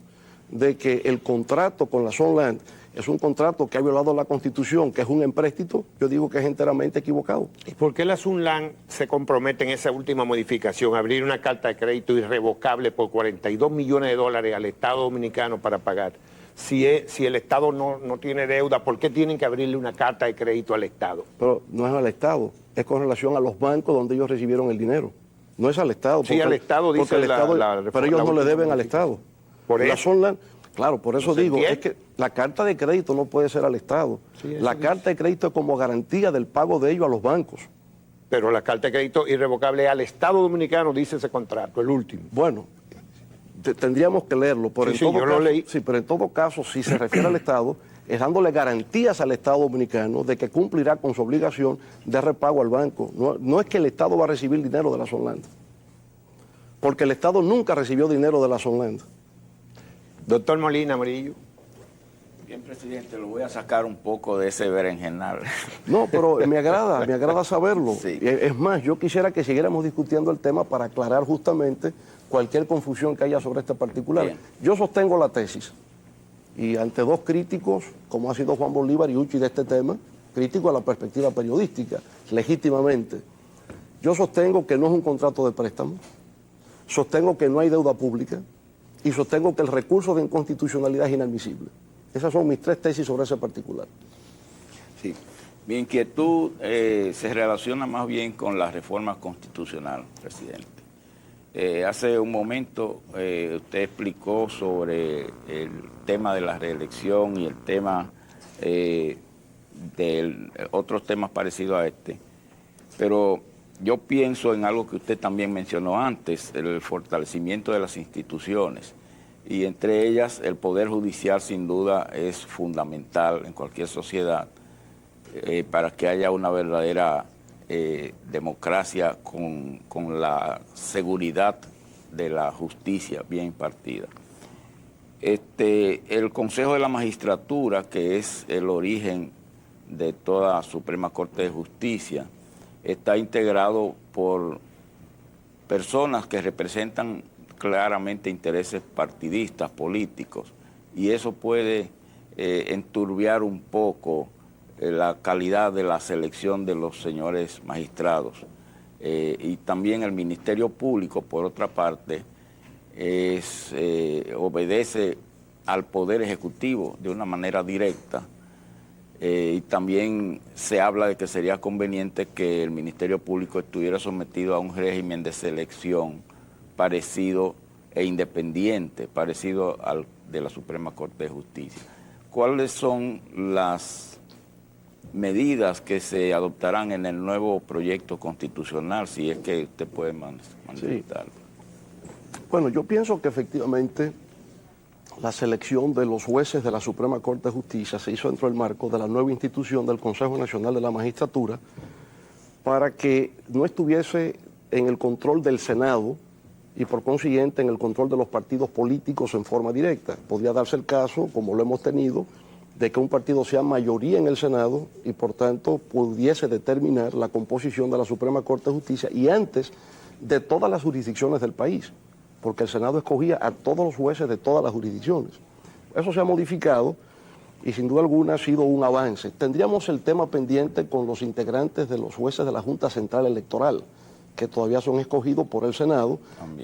de que el contrato con la Sunland es un contrato que ha violado la Constitución, que es un empréstito, yo digo que es enteramente equivocado. ¿Y por qué la Sunland se compromete en esa última modificación a abrir una carta de crédito irrevocable por 42 millones de dólares al Estado Dominicano para pagar? Si el Estado no tiene deuda, ¿por qué tienen que abrirle una carta de crédito al Estado? Pero no es al Estado, es con relación a los bancos donde ellos recibieron el dinero. No es al Estado. Sí, al Estado dice el Estado, pero ellos no le deben al Estado. Por la eso. Sunland, claro, por eso digo, entiende? es que la carta de crédito no puede ser al Estado. Sí, la carta de crédito es como garantía del pago de ellos a los bancos. Pero la carta de crédito irrevocable al Estado Dominicano, dice ese contrato, el último. Bueno, tendríamos que leerlo, pero, Sí, yo lo leí. Sí, pero en todo caso, si se refiere al Estado, es dándole garantías al Estado Dominicano de que cumplirá con su obligación de repago al banco. No es que el Estado va a recibir dinero de la Sunland, porque el Estado nunca recibió dinero de la Sunland. Doctor Molina Amarillo. Bien, presidente, lo voy a sacar un poco de ese berenjenal. No, pero me agrada saberlo. Sí. Es más, yo quisiera que siguiéramos discutiendo el tema para aclarar justamente cualquier confusión que haya sobre este particular. Bien. Yo sostengo la tesis, y ante dos críticos, como ha sido Juan Bolívar y Uchi de este tema, crítico a la perspectiva periodística, legítimamente, yo sostengo que no es un contrato de préstamo, sostengo que no hay deuda pública, y sostengo que el recurso de inconstitucionalidad es inadmisible. Esas son mis tres tesis sobre ese particular. Sí. Mi inquietud se relaciona más bien con la reforma constitucional, presidente. Hace un momento usted explicó sobre el tema de la reelección y el tema de otros temas parecidos a este, pero yo pienso en algo que usted también mencionó antes, el fortalecimiento de las instituciones, y entre ellas el Poder Judicial sin duda es fundamental en cualquier sociedad para que haya una verdadera democracia con la seguridad de la justicia bien impartida. El Consejo de la Magistratura, que es el origen de toda la Suprema Corte de Justicia, está integrado por personas que representan claramente intereses partidistas, políticos, y eso puede enturbiar un poco la calidad de la selección de los señores magistrados. Y también el Ministerio Público, por otra parte, obedece al Poder Ejecutivo de una manera directa. Y también se habla de que sería conveniente que el Ministerio Público estuviera sometido a un régimen de selección parecido e independiente, parecido al de la Suprema Corte de Justicia. ¿Cuáles son las medidas que se adoptarán en el nuevo proyecto constitucional, si es que usted puede manifestarlo? Sí. Bueno, yo pienso que efectivamente la selección de los jueces de la Suprema Corte de Justicia se hizo dentro del marco de la nueva institución del Consejo Nacional de la Magistratura para que no estuviese en el control del Senado y por consiguiente en el control de los partidos políticos en forma directa. Podría darse el caso, como lo hemos tenido, de que un partido sea mayoría en el Senado y por tanto pudiese determinar la composición de la Suprema Corte de Justicia y antes de todas las jurisdicciones del país, porque el Senado escogía a todos los jueces de todas las jurisdicciones. Eso se ha modificado y sin duda alguna ha sido un avance. Tendríamos el tema pendiente con los integrantes de los jueces de la Junta Central Electoral, que todavía son escogidos por el Senado,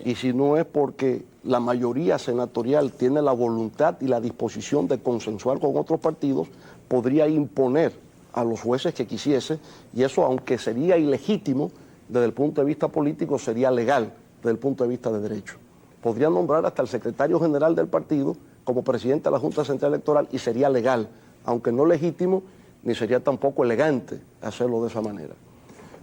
y si no es porque la mayoría senatorial tiene la voluntad y la disposición de consensuar con otros partidos, podría imponer a los jueces que quisiese, y eso, aunque sería ilegítimo desde el punto de vista político, sería legal desde el punto de vista de derecho. Podría nombrar hasta el secretario general del partido como presidente de la Junta Central Electoral y sería legal, aunque no legítimo, ni sería tampoco elegante hacerlo de esa manera.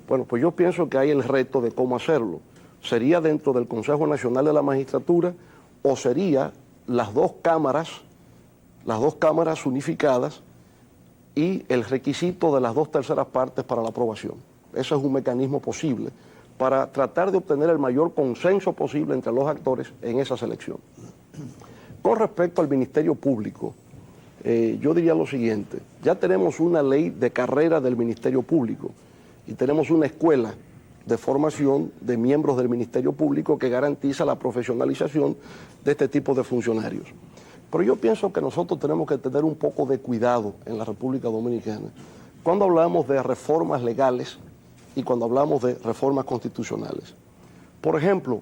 Bueno, pues yo pienso que hay el reto de cómo hacerlo. ¿Sería dentro del Consejo Nacional de la Magistratura o sería las dos cámaras unificadas y el requisito de las 2/3 partes para la aprobación? Ese es un mecanismo posible para tratar de obtener el mayor consenso posible entre los actores en esa selección. Con respecto al Ministerio Público, yo diría lo siguiente: ya tenemos una ley de carrera del Ministerio Público y tenemos una escuela de formación de miembros del Ministerio Público que garantiza la profesionalización de este tipo de funcionarios. Pero yo pienso que nosotros tenemos que tener un poco de cuidado en la República Dominicana cuando hablamos de reformas legales y cuando hablamos de reformas constitucionales. Por ejemplo,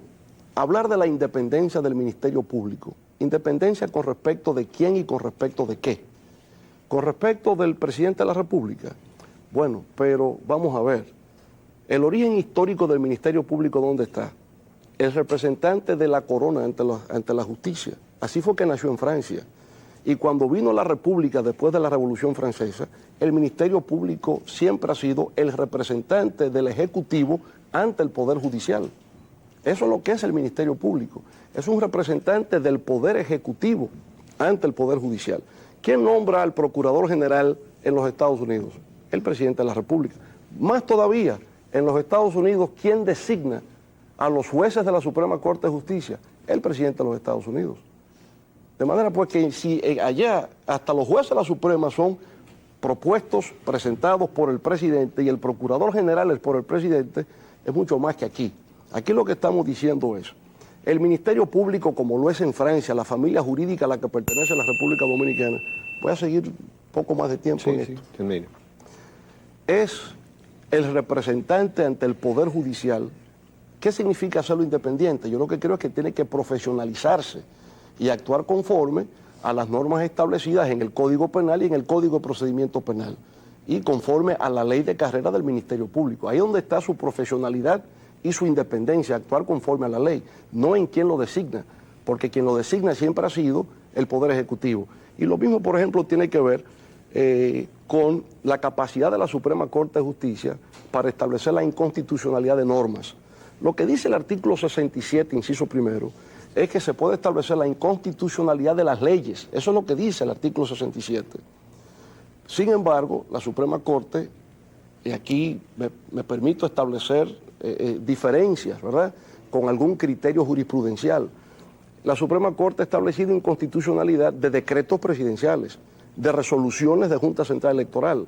hablar de la independencia del Ministerio Público. Independencia con respecto de quién y con respecto de qué. Con respecto del presidente de la República. Bueno, pero vamos a ver, el origen histórico del Ministerio Público, ¿dónde está? El representante de la corona ante la justicia. Así fue que nació en Francia. Y cuando vino la República después de la Revolución Francesa, el Ministerio Público siempre ha sido el representante del Ejecutivo ante el Poder Judicial. Eso es lo que es el Ministerio Público. Es un representante del Poder Ejecutivo ante el Poder Judicial. ¿Quién nombra al Procurador General en los Estados Unidos? El presidente de la República. Más todavía, en los Estados Unidos, ¿quién designa a los jueces de la Suprema Corte de Justicia? El presidente de los Estados Unidos. De manera pues que si allá hasta los jueces de la Suprema son propuestos, presentados por el presidente y el Procurador General es por el presidente, es mucho más que aquí. Aquí lo que estamos diciendo es, el Ministerio Público, como lo es en Francia, la familia jurídica a la que pertenece la República Dominicana, voy a seguir un poco más de tiempo en esto. Termine. Es el representante ante el Poder Judicial. ¿Qué significa hacerlo independiente? Yo lo que creo es que tiene que profesionalizarse y actuar conforme a las normas establecidas en el Código Penal y en el Código de Procedimiento Penal y conforme a la ley de carrera del Ministerio Público. Ahí es donde está su profesionalidad y su independencia, actuar conforme a la ley, no en quién lo designa, porque quien lo designa siempre ha sido el Poder Ejecutivo. Y lo mismo, por ejemplo, tiene que ver con la capacidad de la Suprema Corte de Justicia para establecer la inconstitucionalidad de normas. Lo que dice el artículo 67, inciso primero, es que se puede establecer la inconstitucionalidad de las leyes. Eso es lo que dice el artículo 67. Sin embargo, la Suprema Corte, y aquí me permito establecer diferencias, ¿verdad?, con algún criterio jurisprudencial. La Suprema Corte ha establecido inconstitucionalidad de decretos presidenciales, de resoluciones de Junta Central Electoral,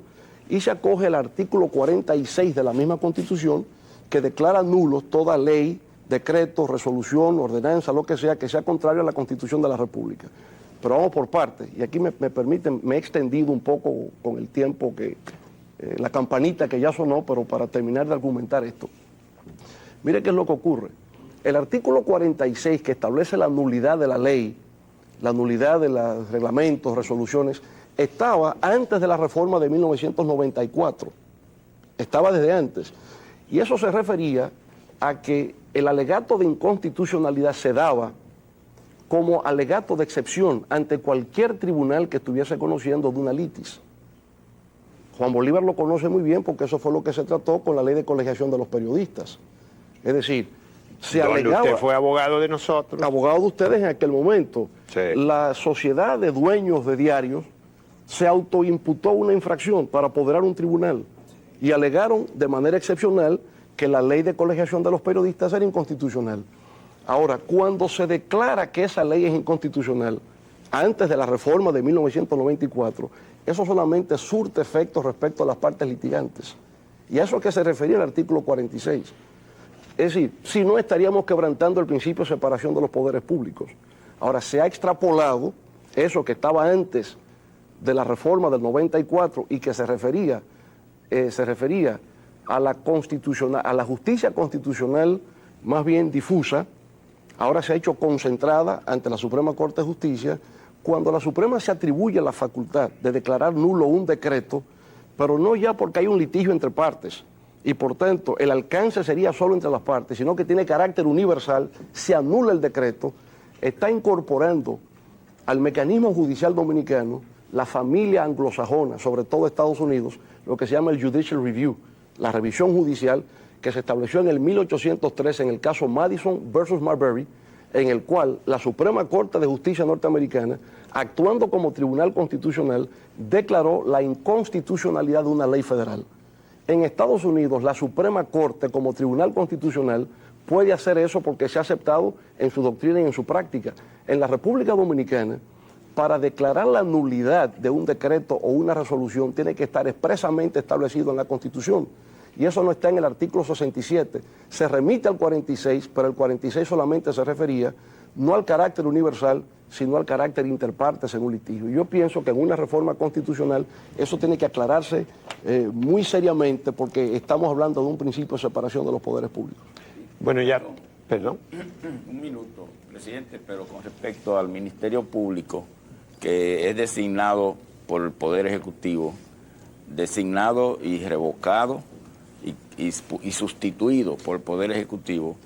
y se acoge el artículo 46 de la misma Constitución que declara nulos toda ley, decreto, resolución, ordenanza, lo que sea contrario a la Constitución de la República. Pero vamos por partes, y aquí me permiten, me he extendido un poco con el tiempo que la campanita que ya sonó, pero para terminar de argumentar esto. Mire qué es lo que ocurre. El artículo 46, que establece la nulidad de la ley la nulidad de los reglamentos, resoluciones, estaba antes de la reforma de 1994. Estaba desde antes. Y eso se refería a que el alegato de inconstitucionalidad se daba como alegato de excepción ante cualquier tribunal que estuviese conociendo de una litis. Juan Bolívar lo conoce muy bien porque eso fue lo que se trató con la ley de colegiación de los periodistas. Es decir, se alegaba... Usted fue abogado de nosotros. Abogado de ustedes en aquel momento. Sí. La sociedad de dueños de diarios se autoimputó una infracción para apoderar un tribunal y alegaron de manera excepcional que la ley de colegiación de los periodistas era inconstitucional. Ahora, cuando se declara que esa ley es inconstitucional, antes de la reforma de 1994, eso solamente surte efectos respecto a las partes litigantes. Y a eso que se refería el artículo 46. Es decir, si no estaríamos quebrantando el principio de separación de los poderes públicos. Ahora, se ha extrapolado eso que estaba antes de la reforma del 94 y que se refería a la justicia constitucional más bien difusa. Ahora se ha hecho concentrada ante la Suprema Corte de Justicia, cuando la Suprema se atribuye la facultad de declarar nulo un decreto, pero no ya porque hay un litigio entre partes, y por tanto el alcance sería solo entre las partes, sino que tiene carácter universal, se anula el decreto, está incorporando al mecanismo judicial dominicano la familia anglosajona, sobre todo Estados Unidos, lo que se llama el Judicial Review, la revisión judicial que se estableció en el 1813 en el caso Madison versus Marbury, en el cual la Suprema Corte de Justicia norteamericana, actuando como tribunal constitucional, declaró la inconstitucionalidad de una ley federal. En Estados Unidos, la Suprema Corte como tribunal constitucional puede hacer eso porque se ha aceptado en su doctrina y en su práctica. En la República Dominicana, para declarar la nulidad de un decreto o una resolución, tiene que estar expresamente establecido en la Constitución. Y eso no está en el artículo 67. Se remite al 46, pero el 46 solamente se refería no al carácter universal, sino al carácter interpartes en un litigio. Y yo pienso que en una reforma constitucional eso tiene que aclararse muy seriamente, porque estamos hablando de un principio de separación de los poderes públicos. Bueno, ya, perdón. Un minuto, presidente, pero con respecto al Ministerio Público, que es designado por el Poder Ejecutivo, designado y revocado y sustituido por el Poder Ejecutivo,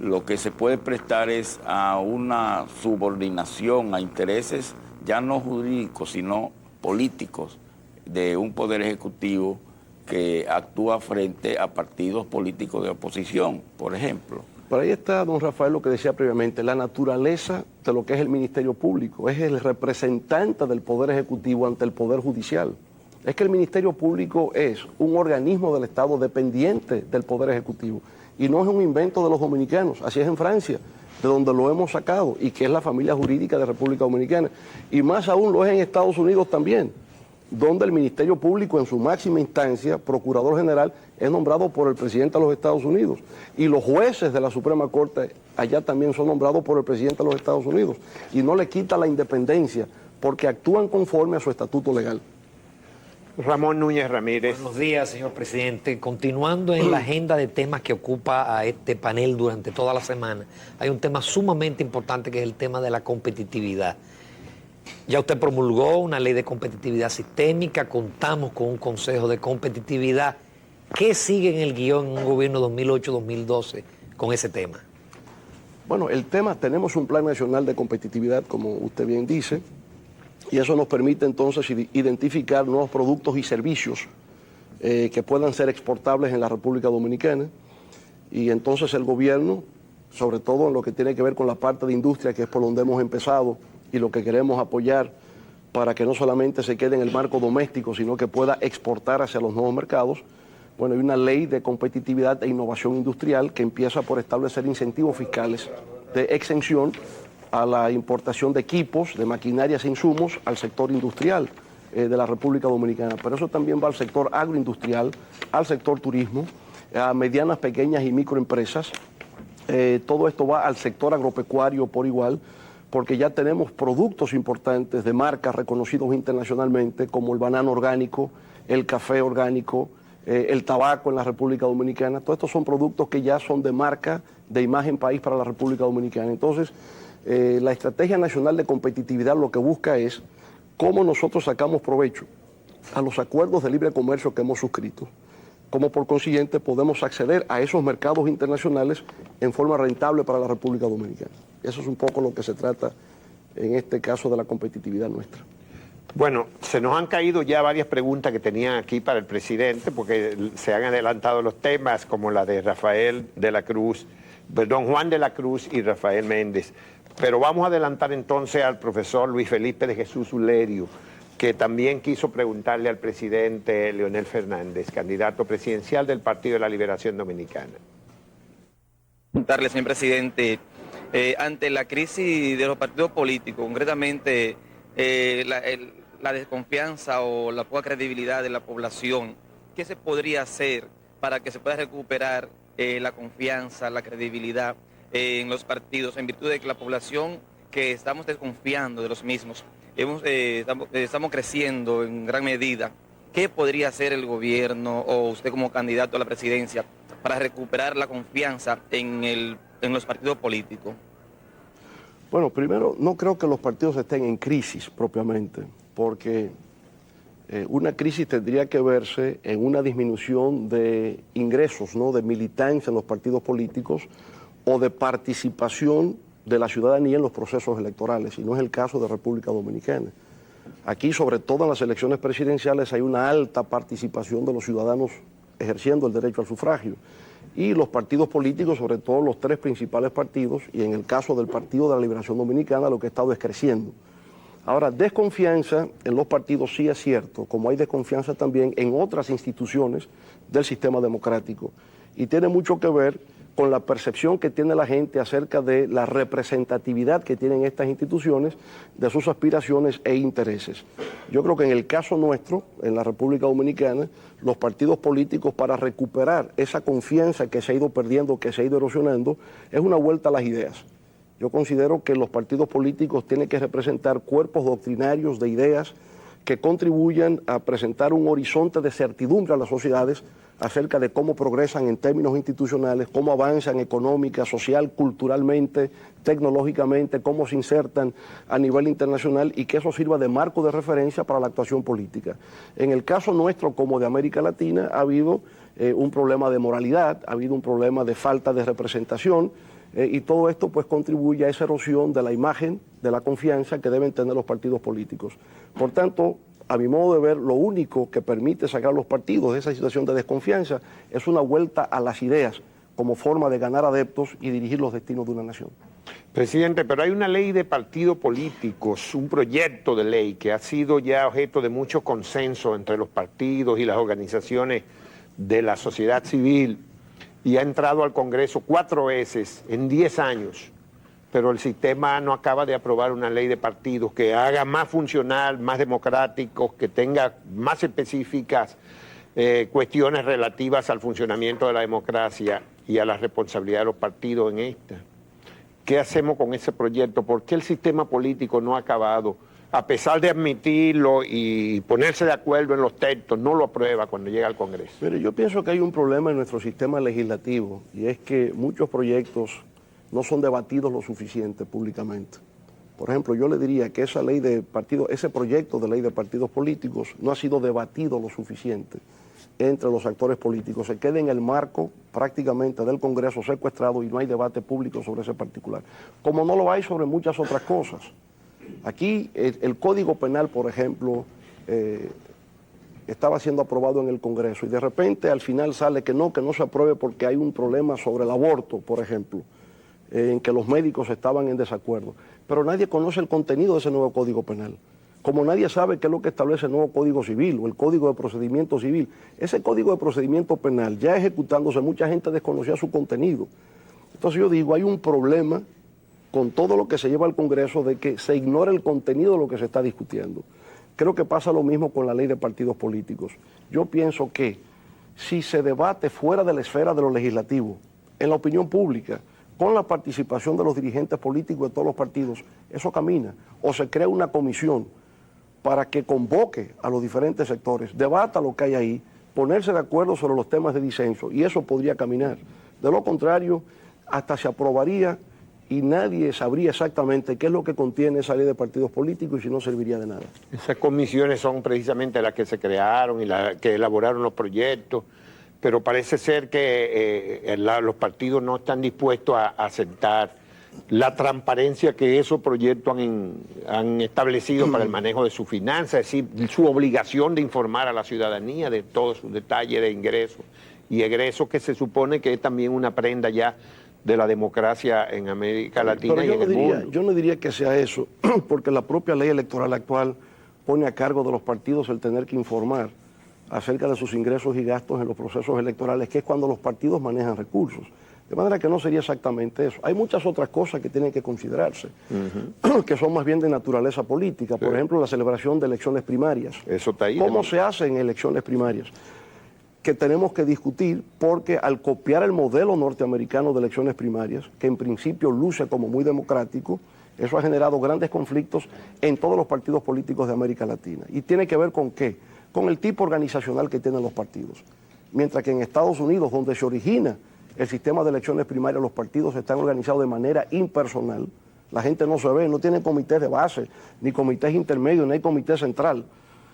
lo que se puede prestar es a una subordinación a intereses ya no jurídicos, sino políticos, de un Poder Ejecutivo que actúa frente a partidos políticos de oposición, por ejemplo. Por ahí está, don Rafael, lo que decía previamente, la naturaleza de lo que es el Ministerio Público. Es el representante del Poder Ejecutivo ante el Poder Judicial. Es que el Ministerio Público es un organismo del Estado dependiente del Poder Ejecutivo. Y no es un invento de los dominicanos, así es en Francia, de donde lo hemos sacado, y que es la familia jurídica de República Dominicana. Y más aún lo es en Estados Unidos también, donde el Ministerio Público en su máxima instancia, Procurador General, es nombrado por el presidente de los Estados Unidos. Y los jueces de la Suprema Corte allá también son nombrados por el presidente de los Estados Unidos. Y no le quita la independencia, porque actúan conforme a su estatuto legal. Ramón Núñez Ramírez. Buenos días, señor presidente. Continuando en la agenda de temas que ocupa a este panel durante toda la semana, hay un tema sumamente importante que es el tema de la competitividad. Ya usted promulgó una ley de competitividad sistémica, contamos con un consejo de competitividad. ¿Qué sigue en el guión en un gobierno 2008-2012 con ese tema? Bueno, el tema, tenemos un plan nacional de competitividad, como usted bien dice, y eso nos permite entonces identificar nuevos productos y servicios que puedan ser exportables en la República Dominicana. Y entonces el gobierno, sobre todo en lo que tiene que ver con la parte de industria, que es por donde hemos empezado, y lo que queremos apoyar para que no solamente se quede en el marco doméstico, sino que pueda exportar hacia los nuevos mercados. Bueno, hay una ley de competitividad e innovación industrial que empieza por establecer incentivos fiscales de exención a la importación de equipos, de maquinarias e insumos al sector industrial de la República Dominicana. Pero eso también va al sector agroindustrial, al sector turismo, a medianas, pequeñas y microempresas. Todo esto va al sector agropecuario por igual, porque ya tenemos productos importantes de marcas reconocidos internacionalmente, como el banano orgánico, el café orgánico, el tabaco en la República Dominicana. Todos estos son productos que ya son de marca, de imagen país para la República Dominicana. Entonces, la Estrategia Nacional de Competitividad lo que busca es cómo nosotros sacamos provecho a los acuerdos de libre comercio que hemos suscrito, cómo por consiguiente podemos acceder a esos mercados internacionales en forma rentable para la República Dominicana. Eso es un poco lo que se trata en este caso de la competitividad nuestra. Bueno, se nos han caído ya varias preguntas que tenían aquí para el presidente, porque se han adelantado los temas, como la de Juan de la Cruz y Rafael Méndez. Pero vamos a adelantar entonces al profesor Luis Felipe de Jesús Ulerio, que también quiso preguntarle al presidente Leonel Fernández, candidato presidencial del Partido de la Liberación Dominicana. Preguntarle, señor presidente, ante la crisis de los partidos políticos, concretamente la desconfianza o la poca credibilidad de la población, ¿qué se podría hacer para que se pueda recuperar la confianza, la credibilidad en los partidos, en virtud de que la población que estamos desconfiando de los mismos, estamos creciendo en gran medida? ¿Qué podría hacer el gobierno o usted como candidato a la presidencia para recuperar la confianza en los partidos políticos? Bueno, primero, no creo que los partidos estén en crisis propiamente, porque una crisis tendría que verse en una disminución de ingresos, ¿no?, de militancia en los partidos políticos o de participación de la ciudadanía en los procesos electorales, y no es el caso de República Dominicana. Aquí, sobre todo en las elecciones presidenciales, hay una alta participación de los ciudadanos ejerciendo el derecho al sufragio. Y los partidos políticos, sobre todo los tres principales partidos, y en el caso del Partido de la Liberación Dominicana, lo que ha estado es creciendo. Ahora, desconfianza en los partidos sí es cierto, como hay desconfianza también en otras instituciones del sistema democrático. Y tiene mucho que ver con la percepción que tiene la gente acerca de la representatividad que tienen estas instituciones, de sus aspiraciones e intereses. Yo creo que en el caso nuestro, en la República Dominicana, los partidos políticos, para recuperar esa confianza que se ha ido perdiendo, que se ha ido erosionando, es una vuelta a las ideas. Yo considero que los partidos políticos tienen que representar cuerpos doctrinarios de ideas que contribuyan a presentar un horizonte de certidumbre a las sociedades acerca de cómo progresan en términos institucionales, cómo avanzan económica, social, culturalmente, tecnológicamente, cómo se insertan a nivel internacional, y que eso sirva de marco de referencia para la actuación política. En el caso nuestro, como de América Latina, ha habido un problema de moralidad, ha habido un problema de falta de representación, y todo esto pues contribuye a esa erosión de la imagen, de la confianza que deben tener los partidos políticos. Por tanto, a mi modo de ver, lo único que permite sacar a los partidos de esa situación de desconfianza es una vuelta a las ideas como forma de ganar adeptos y dirigir los destinos de una nación. Presidente, pero hay una ley de partidos políticos, un proyecto de ley que ha sido ya objeto de mucho consenso entre los partidos y las organizaciones de la sociedad civil, y ha entrado al Congreso 4 veces en 10 años. Pero el sistema no acaba de aprobar una ley de partidos que haga más funcional, más democrático, que tenga más específicas cuestiones relativas al funcionamiento de la democracia y a la responsabilidad de los partidos en esta. ¿Qué hacemos con ese proyecto? ¿Por qué el sistema político no ha acabado? A pesar de admitirlo y ponerse de acuerdo en los textos, no lo aprueba cuando llega al Congreso. Pero yo pienso que hay un problema en nuestro sistema legislativo, y es que muchos proyectos no son debatidos lo suficiente públicamente. Por ejemplo, yo le diría que esa ley de partidos, ese proyecto de ley de partidos políticos no ha sido debatido lo suficiente entre los actores políticos. Se queda en el marco prácticamente del Congreso secuestrado y no hay debate público sobre ese particular, como no lo hay sobre muchas otras cosas. Aquí el Código Penal, por ejemplo, estaba siendo aprobado en el Congreso y de repente al final sale que no se apruebe porque hay un problema sobre el aborto, por ejemplo, en que los médicos estaban en desacuerdo. Pero nadie conoce el contenido de ese nuevo Código Penal. Como nadie sabe qué es lo que establece el nuevo Código Civil o el Código de Procedimiento Civil. Ese Código de Procedimiento Penal, ya ejecutándose, mucha gente desconocía su contenido. Entonces yo digo, hay un problema con todo lo que se lleva al Congreso de que se ignora el contenido de lo que se está discutiendo. Creo que pasa lo mismo con la ley de partidos políticos. Yo pienso que si se debate fuera de la esfera de lo legislativo, en la opinión pública, con la participación de los dirigentes políticos de todos los partidos, eso camina. O se crea una comisión para que convoque a los diferentes sectores, debata lo que hay ahí, ponerse de acuerdo sobre los temas de disenso y eso podría caminar. De lo contrario, hasta se aprobaría y nadie sabría exactamente qué es lo que contiene esa ley de partidos políticos y si no serviría de nada. Esas comisiones son precisamente las que se crearon y las que elaboraron los proyectos, pero parece ser que los partidos no están dispuestos a aceptar la transparencia que esos proyectos han establecido para el manejo de sus finanzas, es decir, su obligación de informar a la ciudadanía de todos sus detalles de ingresos y egresos, que se supone que es también una prenda ya de la democracia en América Latina y en el mundo. Yo no diría que sea eso, porque la propia ley electoral actual pone a cargo de los partidos el tener que informar acerca de sus ingresos y gastos en los procesos electorales, que es cuando los partidos manejan recursos. De manera que no sería exactamente eso. Hay muchas otras cosas que tienen que considerarse, que son más bien de naturaleza política. Por ejemplo, la celebración de elecciones primarias. Eso está ahí. ¿Cómo se hace en elecciones primarias? Que tenemos que discutir porque al copiar el modelo norteamericano de elecciones primarias, que en principio luce como muy democrático, eso ha generado grandes conflictos en todos los partidos políticos de América Latina. ¿Y tiene que ver con qué? Con el tipo organizacional que tienen los partidos. Mientras que en Estados Unidos, donde se origina el sistema de elecciones primarias, los partidos están organizados de manera impersonal. La gente no se ve, no tienen comités de base, ni comités intermedios, ni hay comité central.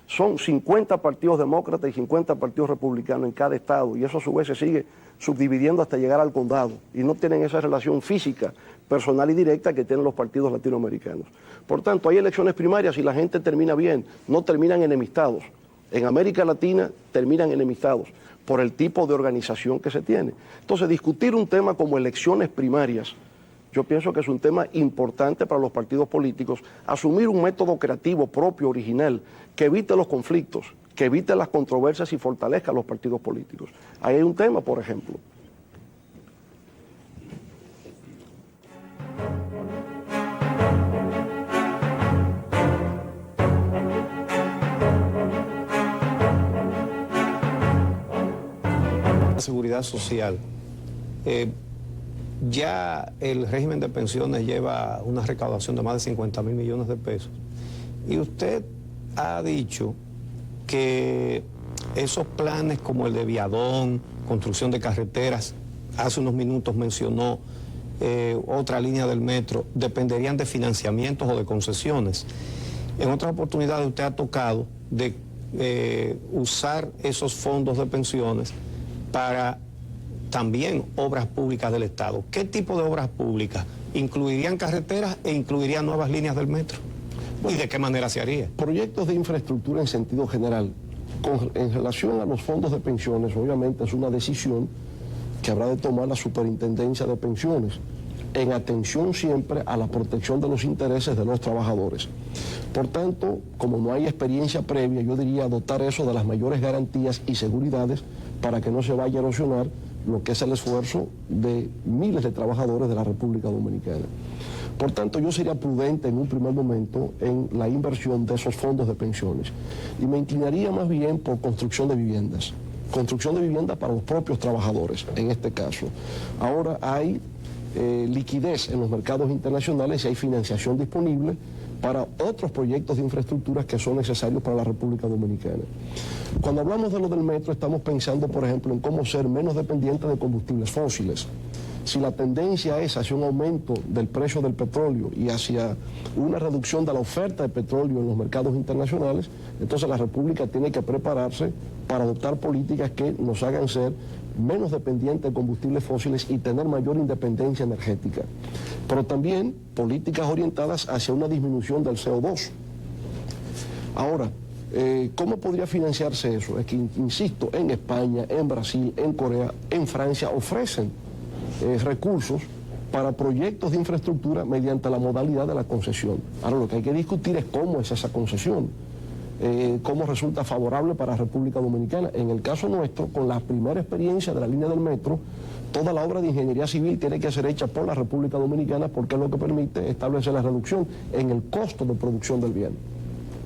Son 50 partidos demócratas y 50 partidos republicanos en cada estado, y eso a su vez se sigue subdividiendo hasta llegar al condado, y no tienen esa relación física, personal y directa que tienen los partidos latinoamericanos. Por tanto, hay elecciones primarias y la gente termina bien, no terminan enemistados. En América Latina terminan enemistados por el tipo de organización que se tiene. Entonces, discutir un tema como elecciones primarias, yo pienso que es un tema importante para los partidos políticos, asumir un método creativo propio, original, que evite los conflictos, que evite las controversias y fortalezca a los partidos políticos. Ahí hay un tema, por ejemplo. La seguridad social. Ya el régimen de pensiones lleva una recaudación de más de 50 mil millones de pesos. Y usted ha dicho que esos planes como el de Viadón, construcción de carreteras, hace unos minutos mencionó otra línea del metro, dependerían de financiamientos o de concesiones. En otras oportunidades usted ha tocado de usar esos fondos de pensiones para también obras públicas del Estado. ¿Qué tipo de obras públicas? ¿Incluirían carreteras e incluirían nuevas líneas del metro? ¿Y de qué manera se haría? Proyectos de infraestructura en sentido general. En relación a los fondos de pensiones, obviamente es una decisión que habrá de tomar la Superintendencia de Pensiones, en atención siempre a la protección de los intereses de los trabajadores. Por tanto, como no hay experiencia previa, yo diría dotar eso de las mayores garantías y seguridades para que no se vaya a erosionar lo que es el esfuerzo de miles de trabajadores de la República Dominicana. Por tanto, yo sería prudente en un primer momento en la inversión de esos fondos de pensiones y me inclinaría más bien por construcción de viviendas para los propios trabajadores, en este caso. Ahora hay liquidez en los mercados internacionales y hay financiación disponible para otros proyectos de infraestructuras que son necesarios para la República Dominicana. Cuando hablamos de lo del metro, estamos pensando, por ejemplo, en cómo ser menos dependientes de combustibles fósiles. Si la tendencia es hacia un aumento del precio del petróleo y hacia una reducción de la oferta de petróleo en los mercados internacionales, entonces la República tiene que prepararse para adoptar políticas que nos hagan ser menos dependientes de combustibles fósiles y tener mayor independencia energética. Pero también políticas orientadas hacia una disminución del CO2. Ahora, ¿cómo podría financiarse eso? Es que, insisto, en España, en Brasil, en Corea, en Francia ofrecen recursos para proyectos de infraestructura mediante la modalidad de la concesión. Ahora, lo que hay que discutir es cómo es esa concesión, cómo resulta favorable para la República Dominicana. En el caso nuestro, con la primera experiencia de la línea del metro, toda la obra de ingeniería civil tiene que ser hecha por la República Dominicana porque es lo que permite establecer la reducción en el costo de producción del bien.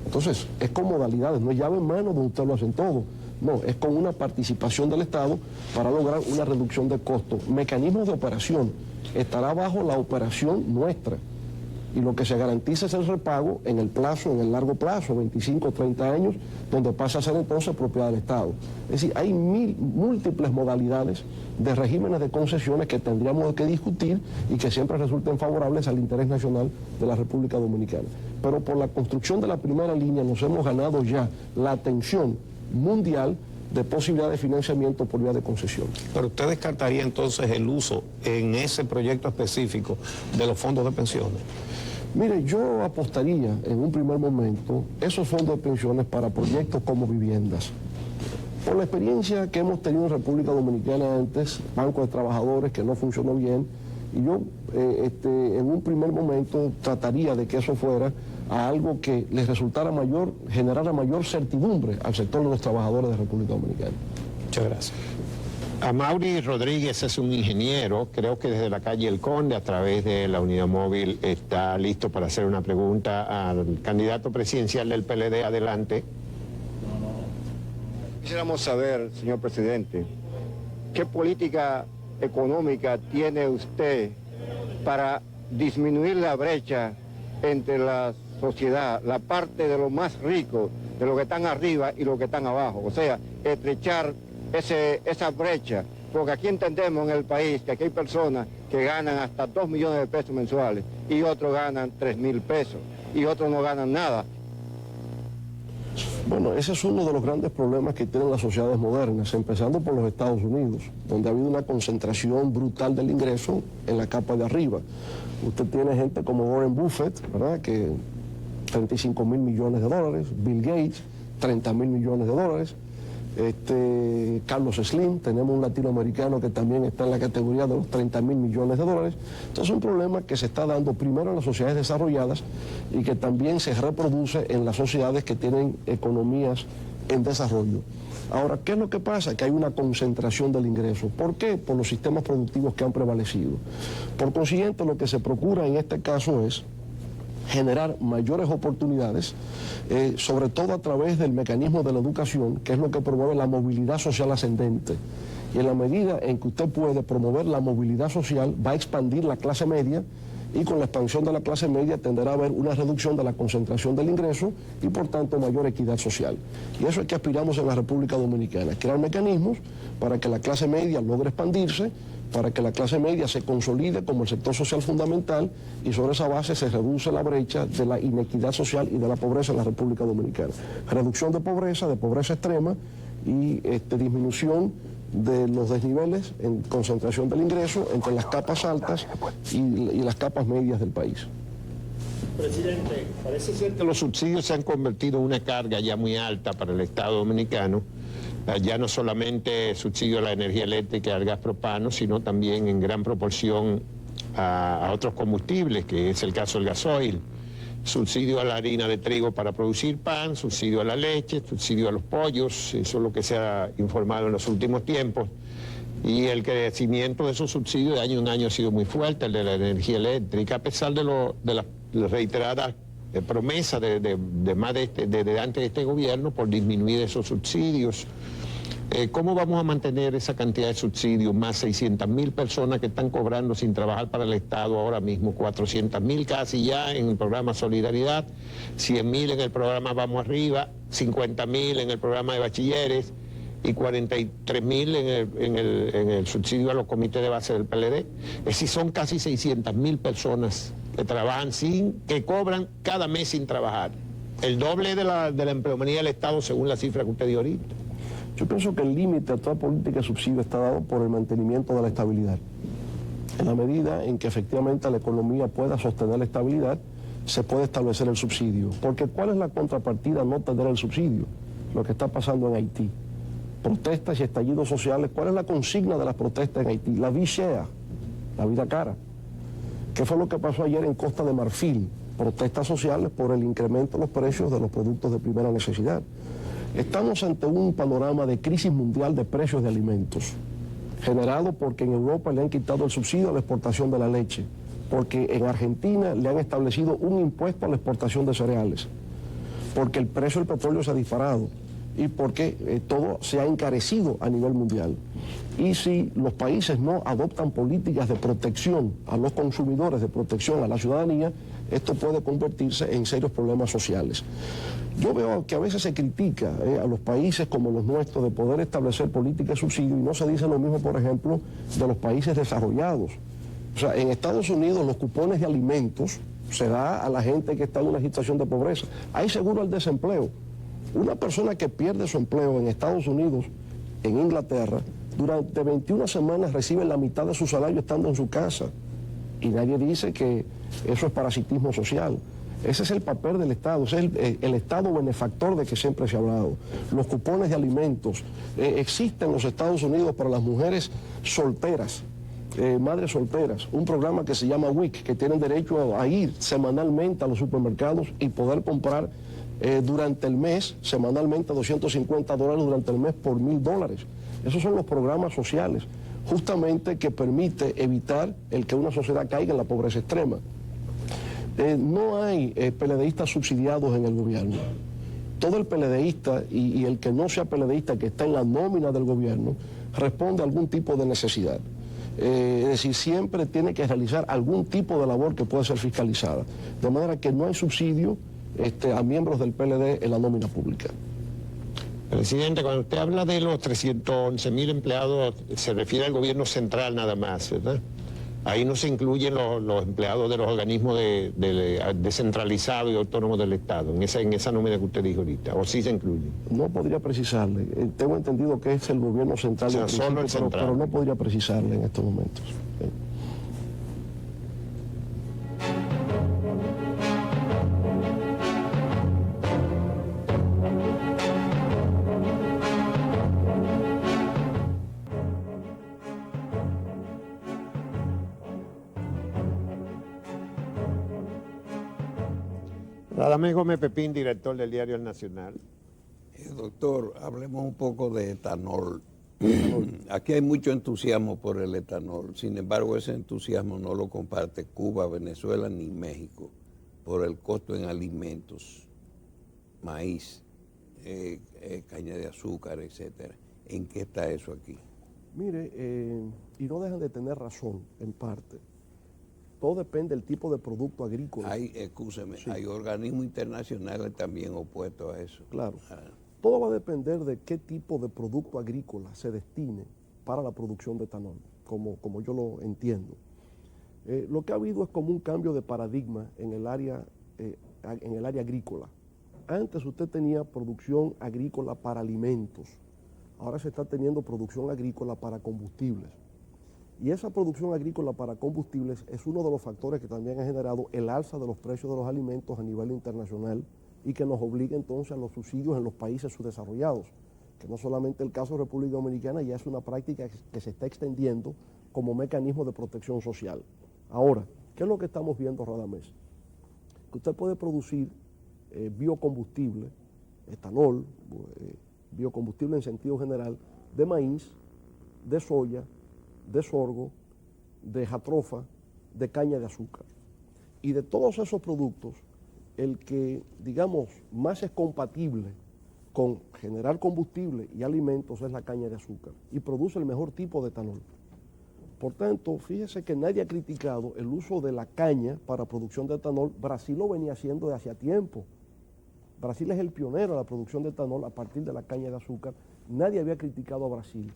Entonces, es con modalidades, no es llave en mano donde ustedes lo hacen todo. No, es con una participación del Estado para lograr una reducción de costos. Mecanismos de operación. Estará bajo la operación nuestra. y lo que se garantiza es el repago en el largo plazo, 25 o 30 años, donde pasa a ser entonces propiedad del Estado. Es decir, hay múltiples modalidades de regímenes de concesiones que tendríamos que discutir y que siempre resulten favorables al interés nacional de la República Dominicana. Pero por la construcción de la primera línea nos hemos ganado ya la atención mundial de posibilidad de financiamiento por vía de concesión. Pero usted descartaría entonces el uso en ese proyecto específico de los fondos de pensiones. Mire, yo apostaría en un primer momento esos fondos de pensiones para proyectos como viviendas. Por la experiencia que hemos tenido en República Dominicana antes, Banco de Trabajadores que no funcionó bien, y yo en un primer momento trataría de que eso fuera a algo que les generara mayor certidumbre al sector de los trabajadores de República Dominicana. Muchas gracias. Amaury Rodríguez es un ingeniero, creo que desde la calle El Conde, a través de la unidad móvil, está listo para hacer una pregunta al candidato presidencial del PLD. Adelante. Quisiéramos saber, señor presidente, ¿qué política económica tiene usted para disminuir la brecha entre la sociedad, la parte de los más ricos, de los que están arriba y los que están abajo? O sea, estrechar esa brecha, porque aquí entendemos en el país que aquí hay personas que ganan hasta 2 millones de pesos mensuales y otros ganan 3.000 pesos y otros no ganan nada. Bueno, ese es uno de los grandes problemas que tienen las sociedades modernas, empezando por los Estados Unidos, donde ha habido una concentración brutal del ingreso en la capa de arriba. Usted tiene gente como Warren Buffett, ¿verdad?, que 35 mil millones de dólares, Bill Gates, 30 mil millones de dólares, Carlos Slim, tenemos un latinoamericano que también está en la categoría de los 30 mil millones de dólares. Entonces es un problema que se está dando primero en las sociedades desarrolladas y que también se reproduce en las sociedades que tienen economías en desarrollo. Ahora, ¿qué es lo que pasa? Que hay una concentración del ingreso. ¿Por qué? Por los sistemas productivos que han prevalecido. Por consiguiente, lo que se procura en este caso es generar mayores oportunidades, sobre todo a través del mecanismo de la educación, que es lo que promueve la movilidad social ascendente. Y en la medida en que usted puede promover la movilidad social, va a expandir la clase media, y con la expansión de la clase media tenderá a haber una reducción de la concentración del ingreso y por tanto mayor equidad social. Y eso es que aspiramos en la República Dominicana, crear mecanismos para que la clase media logre expandirse, para que la clase media se consolide como el sector social fundamental y sobre esa base se reduce la brecha de la inequidad social y de la pobreza en la República Dominicana. Reducción de pobreza extrema y disminución de los desniveles en concentración del ingreso entre las capas altas y las capas medias del país. Presidente, parece ser que los subsidios se han convertido en una carga ya muy alta para el Estado dominicano. Ya no solamente subsidio a la energía eléctrica y al gas propano, sino también en gran proporción a otros combustibles, que es el caso del gasoil. Subsidio a la harina de trigo para producir pan, subsidio a la leche, subsidio a los pollos, eso es lo que se ha informado en los últimos tiempos. Y el crecimiento de esos subsidios de año en año ha sido muy fuerte, el de la energía eléctrica, a pesar de las reiteradas promesas desde antes de este gobierno por disminuir esos subsidios. ¿Cómo vamos a mantener esa cantidad de subsidios? Más 600.000 personas que están cobrando sin trabajar para el Estado ahora mismo, 400.000 casi ya en el programa Solidaridad, 100.000 en el programa Vamos Arriba, 50.000 en el programa de bachilleres y 43.000 en el subsidio a los comités de base del PLD. Es decir, son casi 600.000 personas que trabajan que cobran cada mes sin trabajar. El doble de la empleomanía del Estado según la cifra que usted dio ahorita. Yo pienso que el límite a toda política de subsidio está dado por el mantenimiento de la estabilidad. En la medida en que efectivamente la economía pueda sostener la estabilidad, se puede establecer el subsidio. Porque ¿cuál es la contrapartida a no tener el subsidio? Lo que está pasando en Haití. Protestas y estallidos sociales. ¿Cuál es la consigna de las protestas en Haití? La vie chère, la vida cara. ¿Qué fue lo que pasó ayer en Costa de Marfil? Protestas sociales por el incremento de los precios de los productos de primera necesidad. Estamos ante un panorama de crisis mundial de precios de alimentos, generado porque en Europa le han quitado el subsidio a la exportación de la leche, porque en Argentina le han establecido un impuesto a la exportación de cereales, porque el precio del petróleo se ha disparado y porque todo se ha encarecido a nivel mundial. Y si los países no adoptan políticas de protección a los consumidores, de protección a la ciudadanía, esto puede convertirse en serios problemas sociales. Yo veo que a veces se critica a los países como los nuestros de poder establecer políticas de subsidio y no se dice lo mismo, por ejemplo, de los países desarrollados. O sea, en Estados Unidos los cupones de alimentos se da a la gente que está en una situación de pobreza. Hay seguro al desempleo. Una persona que pierde su empleo en Estados Unidos, en Inglaterra, durante 21 semanas recibe la mitad de su salario estando en su casa. Y nadie dice que eso es parasitismo social. Ese es el papel del Estado, ese es el Estado benefactor de que siempre se ha hablado. Los cupones de alimentos existen en los Estados Unidos para las mujeres solteras, madres solteras, un programa que se llama WIC, que tienen derecho a ir semanalmente a los supermercados y poder comprar durante el mes, semanalmente $250 durante el mes por $1,000. Esos son los programas sociales, justamente que permite evitar el que una sociedad caiga en la pobreza extrema. No hay PLDistas subsidiados en el gobierno. Todo el PLDista y el que no sea PLDista, que está en la nómina del gobierno, responde a algún tipo de necesidad. Es decir, siempre tiene que realizar algún tipo de labor que pueda ser fiscalizada. De manera que no hay subsidio a miembros del PLD en la nómina pública. Presidente, cuando usted habla de los 311.000 empleados, se refiere al gobierno central nada más, ¿verdad? Ahí no se incluyen los empleados de los organismos descentralizados y autónomos del Estado, en esa nómina que usted dijo ahorita, ¿o sí se incluye? No podría precisarle. Tengo entendido que es el gobierno central, o sea, solo el central. Pero no podría precisarle en estos momentos. Radamés Gómez Pepín, director del diario El Nacional. Doctor, hablemos un poco de etanol. Aquí hay mucho entusiasmo por el etanol, sin embargo ese entusiasmo no lo comparte Cuba, Venezuela ni México por el costo en alimentos, maíz, caña de azúcar, etcétera. ¿En qué está eso aquí? Mire, y no dejan de tener razón en parte. Todo depende del tipo de producto agrícola. Escúcheme, sí. Hay organismos internacionales también opuestos a eso. Claro. Todo va a depender de qué tipo de producto agrícola se destine para la producción de etanol, como yo lo entiendo. Lo que ha habido es como un cambio de paradigma en el área agrícola. Antes usted tenía producción agrícola para alimentos, ahora se está teniendo producción agrícola para combustibles. Y esa producción agrícola para combustibles es uno de los factores que también ha generado el alza de los precios de los alimentos a nivel internacional y que nos obliga entonces a los subsidios en los países subdesarrollados, que no solamente el caso de República Dominicana, ya es una práctica que se está extendiendo como mecanismo de protección social. Ahora, ¿qué es lo que estamos viendo, Radamés? Que usted puede producir biocombustible, etanol, biocombustible en sentido general, de maíz, de soya, de sorgo, de jatrofa, de caña de azúcar. Y de todos esos productos, el que, digamos, más es compatible con generar combustible y alimentos es la caña de azúcar y produce el mejor tipo de etanol. Por tanto, fíjese que nadie ha criticado el uso de la caña para producción de etanol. Brasil lo venía haciendo de hacía tiempo. Brasil es el pionero de la producción de etanol a partir de la caña de azúcar. Nadie había criticado a Brasil.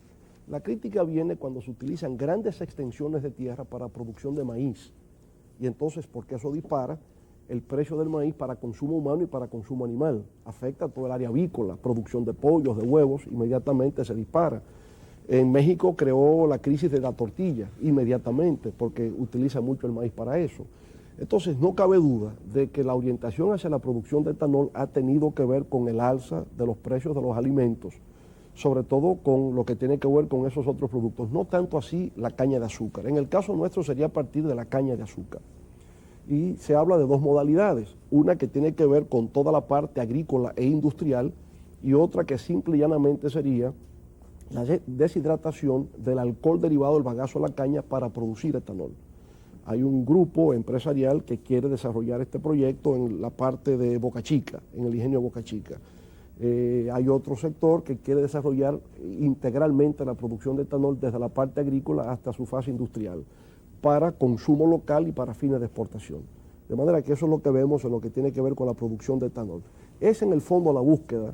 La crítica viene cuando se utilizan grandes extensiones de tierra para producción de maíz. Y entonces, porque eso dispara el precio del maíz para consumo humano y para consumo animal. Afecta a todo el área avícola, producción de pollos, de huevos, inmediatamente se dispara. En México creó la crisis de la tortilla, inmediatamente, porque utiliza mucho el maíz para eso. Entonces, no cabe duda de que la orientación hacia la producción de etanol ha tenido que ver con el alza de los precios de los alimentos, sobre todo con lo que tiene que ver con esos otros productos, no tanto así la caña de azúcar. En el caso nuestro sería a partir de la caña de azúcar. Y se habla de dos modalidades, una que tiene que ver con toda la parte agrícola e industrial y otra que simple y llanamente sería la deshidratación del alcohol derivado del bagazo de la caña para producir etanol. Hay un grupo empresarial que quiere desarrollar este proyecto en la parte de Boca Chica, en el ingenio de Boca Chica. Hay otro sector que quiere desarrollar integralmente la producción de etanol desde la parte agrícola hasta su fase industrial, para consumo local y para fines de exportación. De manera que eso es lo que vemos en lo que tiene que ver con la producción de etanol. Es en el fondo la búsqueda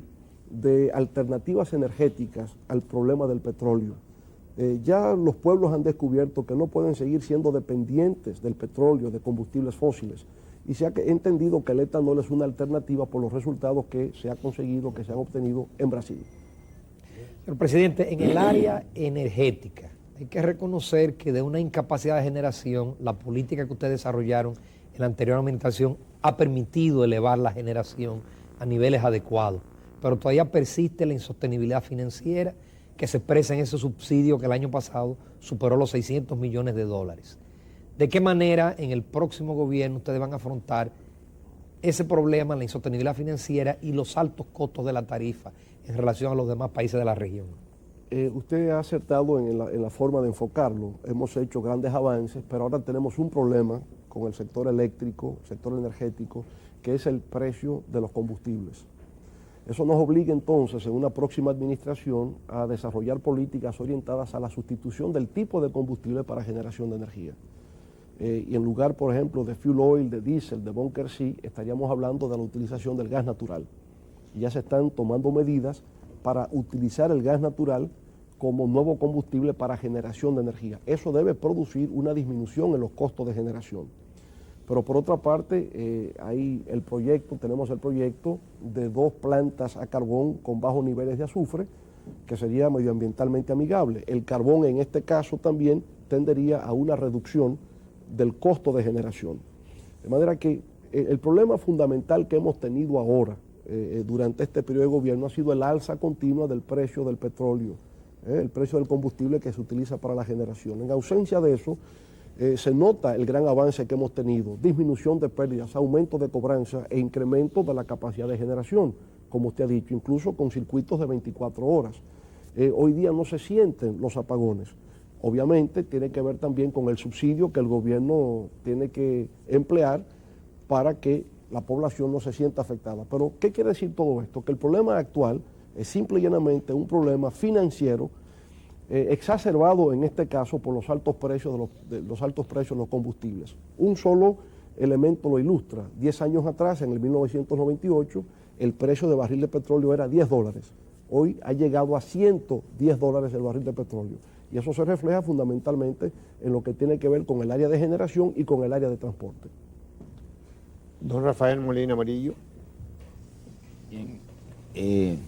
de alternativas energéticas al problema del petróleo. Ya los pueblos han descubierto que no pueden seguir siendo dependientes del petróleo, de combustibles fósiles, y se ha entendido que el etanol es una alternativa por los resultados que se ha conseguido, que se han obtenido en Brasil. Señor presidente, en el área energética hay que reconocer que de una incapacidad de generación, la política que ustedes desarrollaron en la anterior administración ha permitido elevar la generación a niveles adecuados, pero todavía persiste la insostenibilidad financiera que se expresa en ese subsidio que el año pasado superó los 600 millones de dólares. ¿De qué manera en el próximo gobierno ustedes van a afrontar ese problema, la insostenibilidad financiera y los altos costos de la tarifa en relación a los demás países de la región? Usted ha acertado en la forma de enfocarlo. Hemos hecho grandes avances, pero ahora tenemos un problema con el sector eléctrico, el sector energético, que es el precio de los combustibles. Eso nos obliga entonces en una próxima administración a desarrollar políticas orientadas a la sustitución del tipo de combustible para generación de energía. Y en lugar, por ejemplo, de fuel oil, de diésel, de bunker C, estaríamos hablando de la utilización del gas natural. Y ya se están tomando medidas para utilizar el gas natural como nuevo combustible para generación de energía. Eso debe producir una disminución en los costos de generación. Pero por otra parte, tenemos el proyecto de 2 plantas a carbón con bajos niveles de azufre, que sería medioambientalmente amigable. El carbón en este caso también tendería a una reducción del costo de generación. De manera que el problema fundamental que hemos tenido ahora, durante este periodo de gobierno, ha sido el alza continua del precio del petróleo, el precio del combustible que se utiliza para la generación. En ausencia de eso, se nota el gran avance que hemos tenido, disminución de pérdidas, aumento de cobranza e incremento de la capacidad de generación, como usted ha dicho, incluso con circuitos de 24 horas. Hoy día no se sienten los apagones. Obviamente tiene que ver también con el subsidio que el gobierno tiene que emplear para que la población no se sienta afectada. Pero, ¿qué quiere decir todo esto? Que el problema actual es simple y llanamente un problema financiero exacerbado en este caso por los altos precios de los combustibles. Un solo elemento lo ilustra. 10 años atrás, en el 1998, el precio de barril de petróleo era $10. Hoy ha llegado a $110 el barril de petróleo. Y eso se refleja fundamentalmente en lo que tiene que ver con el área de generación y con el área de transporte. Don Rafael Molina Amarillo. Bien.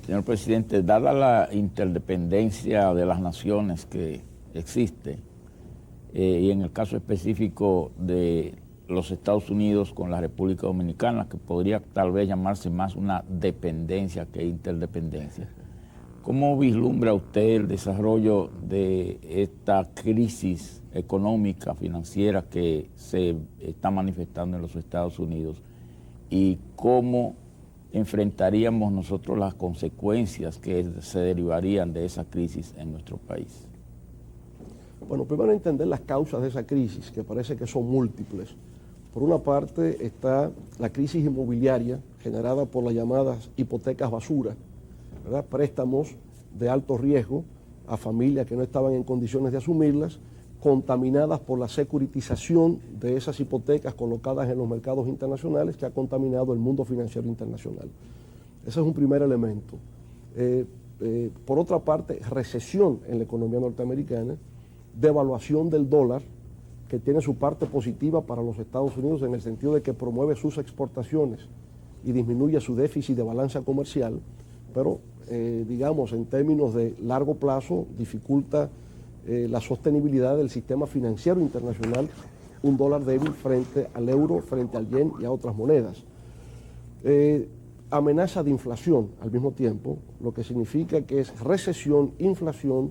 Señor presidente, dada la interdependencia de las naciones que existe, y en el caso específico de los Estados Unidos con la República Dominicana, que podría tal vez llamarse más una dependencia que interdependencia, ¿cómo vislumbra usted el desarrollo de esta crisis económica, financiera que se está manifestando en los Estados Unidos? ¿Y cómo enfrentaríamos nosotros las consecuencias que se derivarían de esa crisis en nuestro país? Bueno, primero entender las causas de esa crisis, que parece que son múltiples. Por una parte está la crisis inmobiliaria generada por las llamadas hipotecas basura, ¿verdad? Préstamos de alto riesgo a familias que no estaban en condiciones de asumirlas, contaminadas por la securitización de esas hipotecas colocadas en los mercados internacionales, que ha contaminado el mundo financiero internacional. Ese es un primer elemento. Por otra parte, recesión en la economía norteamericana, devaluación del dólar, que tiene su parte positiva para los Estados Unidos en el sentido de que promueve sus exportaciones y disminuye su déficit de balanza comercial, pero digamos en términos de largo plazo dificulta la sostenibilidad del sistema financiero internacional, un dólar débil frente al euro, frente al yen y a otras monedas. Amenaza de inflación al mismo tiempo, lo que significa que es recesión, inflación,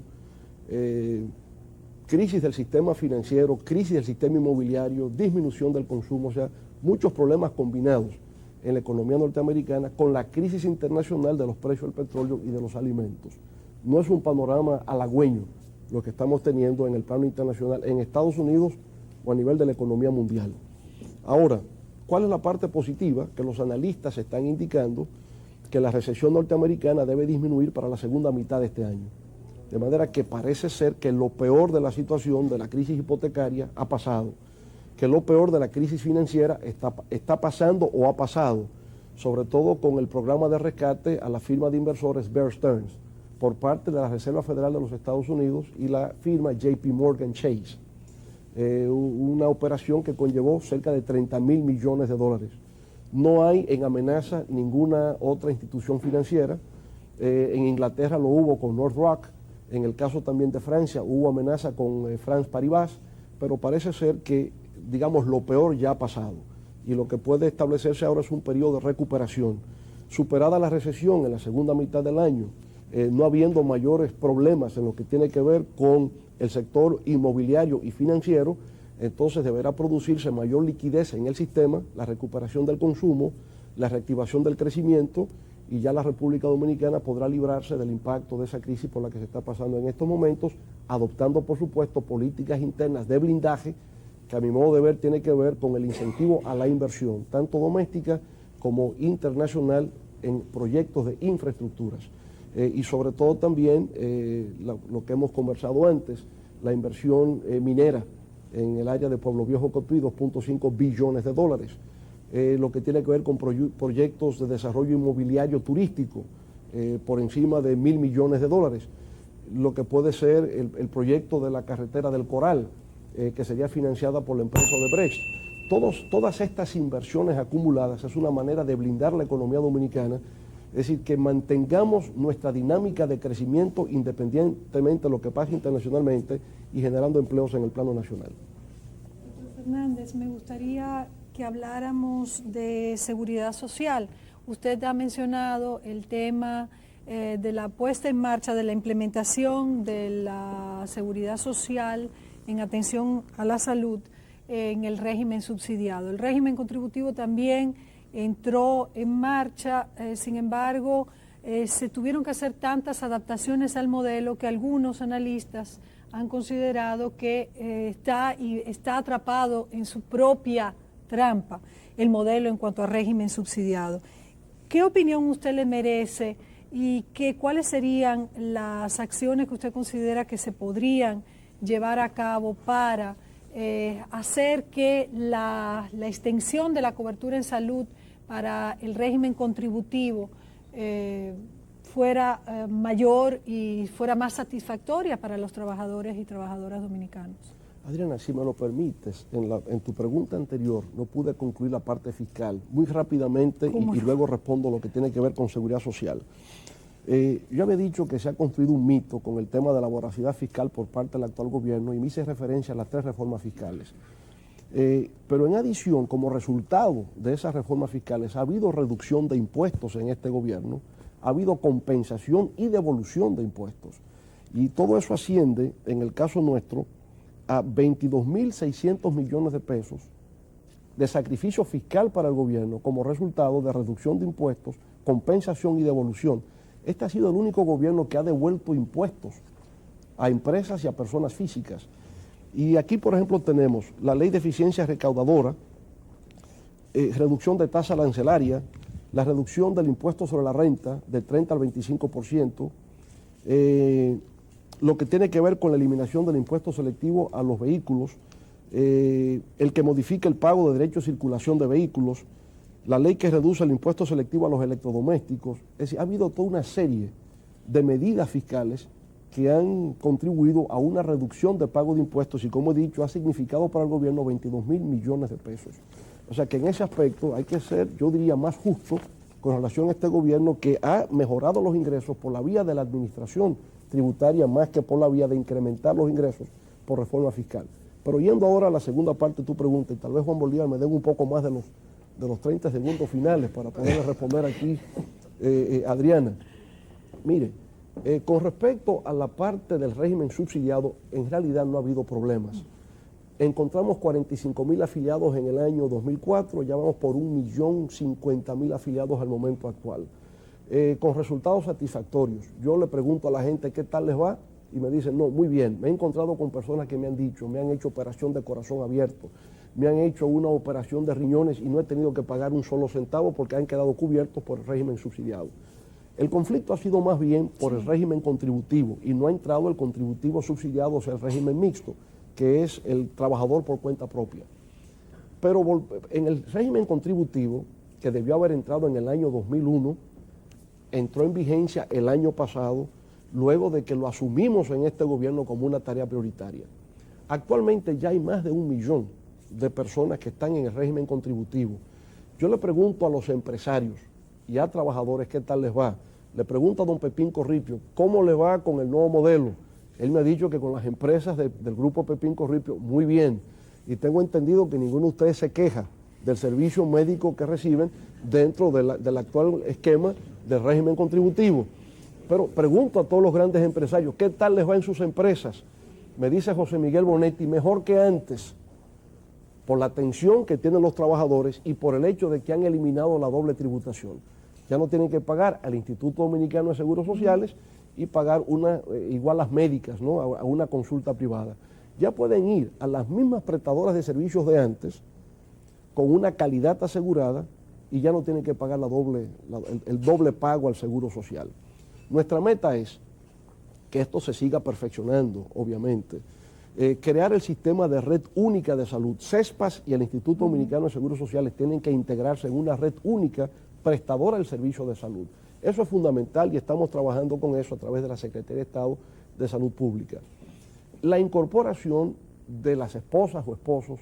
crisis del sistema financiero, crisis del sistema inmobiliario, disminución del consumo, o sea, muchos problemas combinados en la economía norteamericana con la crisis internacional de los precios del petróleo y de los alimentos. No es un panorama halagüeño lo que estamos teniendo en el plano internacional, en Estados Unidos o a nivel de la economía mundial. Ahora, ¿cuál es la parte positiva? Que los analistas están indicando que la recesión norteamericana debe disminuir para la segunda mitad de este año. De manera que parece ser que lo peor de la situación de la crisis hipotecaria ha pasado, que lo peor de la crisis financiera está pasando o ha pasado, sobre todo con el programa de rescate a la firma de inversores Bear Stearns, por parte de la Reserva Federal de los Estados Unidos y la firma JP Morgan Chase. Una operación que conllevó cerca de 30.000 millones de dólares. No hay en amenaza ninguna otra institución financiera. En Inglaterra lo hubo con North Rock, en el caso también de Francia hubo amenaza con France Paribas, pero parece ser que, digamos, lo peor ya ha pasado y lo que puede establecerse ahora es un periodo de recuperación. Superada la recesión en la segunda mitad del año, no habiendo mayores problemas en lo que tiene que ver con el sector inmobiliario y financiero, entonces deberá producirse mayor liquidez en el sistema, la recuperación del consumo, la reactivación del crecimiento, y ya la República Dominicana podrá librarse del impacto de esa crisis por la que se está pasando en estos momentos, adoptando, por supuesto, políticas internas de blindaje, que a mi modo de ver tiene que ver con el incentivo a la inversión, tanto doméstica como internacional, en proyectos de infraestructuras. Y sobre todo también lo que hemos conversado antes, la inversión minera en el área de Pueblo Viejo Cotuí, 2.5 billones de dólares. Lo que tiene que ver con proyectos de desarrollo inmobiliario turístico por encima de 1.000 millones de dólares. Lo que puede ser el proyecto de la carretera del Coral, que sería financiada por la empresa Odebrecht. Todas estas inversiones acumuladas es una manera de blindar la economía dominicana, es decir, que mantengamos nuestra dinámica de crecimiento independientemente de lo que pase internacionalmente y generando empleos en el plano nacional. Doctor Fernández, me gustaría que habláramos de seguridad social. Usted ha mencionado el tema de la puesta en marcha, de la implementación de la seguridad social en atención a la salud en el régimen subsidiado. El régimen contributivo también entró en marcha, sin embargo, se tuvieron que hacer tantas adaptaciones al modelo que algunos analistas han considerado que está atrapado en su propia trampa el modelo en cuanto a régimen subsidiado. ¿Qué opinión usted le merece y cuáles serían las acciones que usted considera que se podrían llevar a cabo para hacer que la extensión de la cobertura en salud para el régimen contributivo fuera mayor y fuera más satisfactoria para los trabajadores y trabajadoras dominicanos? Adriana, si me lo permites, en tu pregunta anterior no pude concluir la parte fiscal muy rápidamente y luego respondo lo que tiene que ver con seguridad social. Yo había dicho que se ha construido un mito con el tema de la voracidad fiscal por parte del actual gobierno y me hice referencia a las 3 reformas fiscales. Pero en adición, como resultado de esas reformas fiscales, ha habido reducción de impuestos en este gobierno, ha habido compensación y devolución de impuestos. Y todo eso asciende, en el caso nuestro, a 22.600 millones de pesos de sacrificio fiscal para el gobierno como resultado de reducción de impuestos, compensación y devolución. Este ha sido el único gobierno que ha devuelto impuestos a empresas y a personas físicas. Y aquí, por ejemplo, tenemos la ley de eficiencia recaudadora, reducción de tasa arancelaria, la reducción del impuesto sobre la renta del 30 al 25%, lo que tiene que ver con la eliminación del impuesto selectivo a los vehículos, el que modifica el pago de derecho de circulación de vehículos, la ley que reduce el impuesto selectivo a los electrodomésticos. Es decir, ha habido toda una serie de medidas fiscales que han contribuido a una reducción de pago de impuestos y, como he dicho, ha significado para el gobierno 22.000 millones de pesos. O sea que en ese aspecto hay que ser, yo diría, más justo con relación a este gobierno que ha mejorado los ingresos por la vía de la administración tributaria más que por la vía de incrementar los ingresos por reforma fiscal. Pero yendo ahora a la segunda parte de tu pregunta, y tal vez Juan Bolívar me dé un poco más de los 30 segundos finales para poder responder aquí, Adriana. Mire, con respecto a la parte del régimen subsidiado, en realidad no ha habido problemas. Encontramos 45.000 afiliados en el año 2004, ya vamos por 1.050.000 afiliados al momento actual, con resultados satisfactorios. Yo le pregunto a la gente qué tal les va y me dicen, no, muy bien. Me he encontrado con personas que me han dicho, me han hecho operación de corazón abierto, me han hecho una operación de riñones y no he tenido que pagar un solo centavo porque han quedado cubiertos por el régimen subsidiado. El conflicto ha sido más bien por el régimen contributivo y no ha entrado el contributivo subsidiado, o sea, el régimen mixto, que es el trabajador por cuenta propia. Pero en el régimen contributivo, que debió haber entrado en el año 2001, entró en vigencia el año pasado, luego de que lo asumimos en este gobierno como una tarea prioritaria. Actualmente ya hay más de 1 millón de personas que están en el régimen contributivo. Yo le pregunto a los empresarios y a trabajadores qué tal les va. Le pregunto a don Pepín Corripio cómo le va con el nuevo modelo. Él me ha dicho que con las empresas del grupo Pepín Corripio muy bien. Y tengo entendido que ninguno de ustedes se queja del servicio médico que reciben dentro del actual esquema del régimen contributivo. Pero pregunto a todos los grandes empresarios, ¿qué tal les va en sus empresas? Me dice José Miguel Bonetti, mejor que antes, por la atención que tienen los trabajadores y por el hecho de que han eliminado la doble tributación. Ya no tienen que pagar al Instituto Dominicano de Seguros Sociales y pagar igual las médicas, ¿no? a una consulta privada. Ya pueden ir a las mismas prestadoras de servicios de antes, con una calidad asegurada, y ya no tienen que pagar el doble pago al Seguro Social. Nuestra meta es que esto se siga perfeccionando, obviamente. Crear el sistema de red única de salud. CESPAS y el Instituto Dominicano de Seguros Sociales tienen que integrarse en una red única prestadora del servicio de salud. Eso es fundamental y estamos trabajando con eso a través de la Secretaría de Estado de Salud Pública. La incorporación de las esposas o esposos,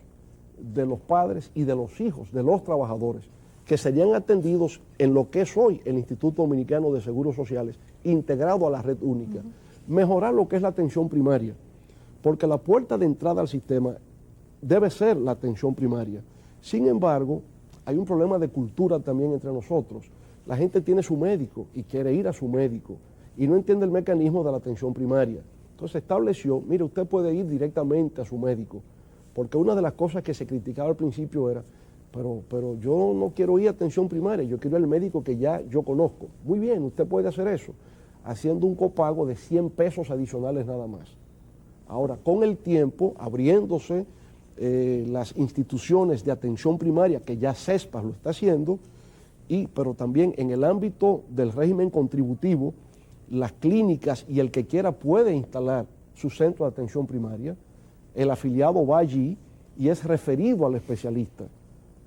de los padres y de los hijos de los trabajadores que serían atendidos en lo que es hoy el Instituto Dominicano de Seguros Sociales, integrado a la red única. Mejorar lo que es la atención primaria, porque la puerta de entrada al sistema debe ser la atención primaria. Sin embargo, hay un problema de cultura también entre nosotros. La gente tiene su médico y quiere ir a su médico y no entiende el mecanismo de la atención primaria. Entonces se estableció, mire, usted puede ir directamente a su médico, porque una de las cosas que se criticaba al principio era, pero yo no quiero ir a atención primaria, yo quiero ir al médico que ya yo conozco. Muy bien, usted puede hacer eso, haciendo un copago de 100 pesos adicionales nada más. Ahora, con el tiempo, abriéndose las instituciones de atención primaria, que ya CESPAS lo está haciendo, pero también en el ámbito del régimen contributivo, las clínicas y el que quiera puede instalar su centro de atención primaria, el afiliado va allí y es referido al especialista.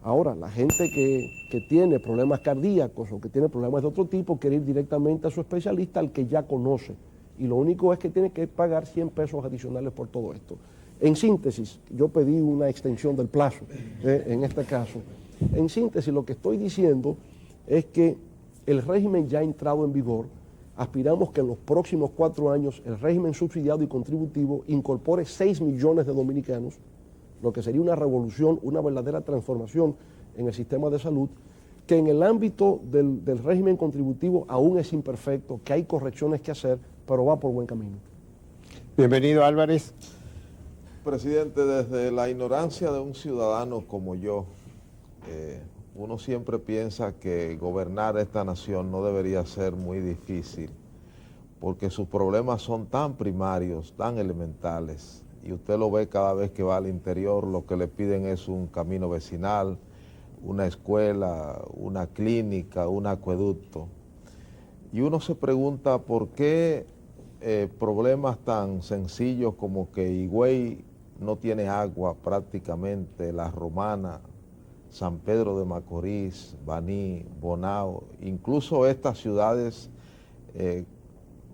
Ahora, la gente que tiene problemas cardíacos o que tiene problemas de otro tipo quiere ir directamente a su especialista, al que ya conoce. Y lo único es que tiene que pagar 100 pesos adicionales por todo esto. En síntesis, yo pedí una extensión del plazo en este caso. En síntesis, lo que estoy diciendo es que el régimen ya ha entrado en vigor. Aspiramos que en los próximos 4 años el régimen subsidiado y contributivo incorpore 6 millones de dominicanos, lo que sería una revolución, una verdadera transformación en el sistema de salud, que en el ámbito del régimen contributivo aún es imperfecto, que hay correcciones que hacer, pero va por buen camino. Bienvenido, Álvarez. Presidente, desde la ignorancia de un ciudadano como yo, uno siempre piensa que gobernar esta nación no debería ser muy difícil, porque sus problemas son tan primarios, tan elementales, y usted lo ve cada vez que va al interior. Lo que le piden es un camino vecinal, una escuela, una clínica, un acueducto. Y uno se pregunta por qué problemas tan sencillos como que Higüey no tiene agua prácticamente, La Romana, San Pedro de Macorís, Baní, Bonao, incluso estas ciudades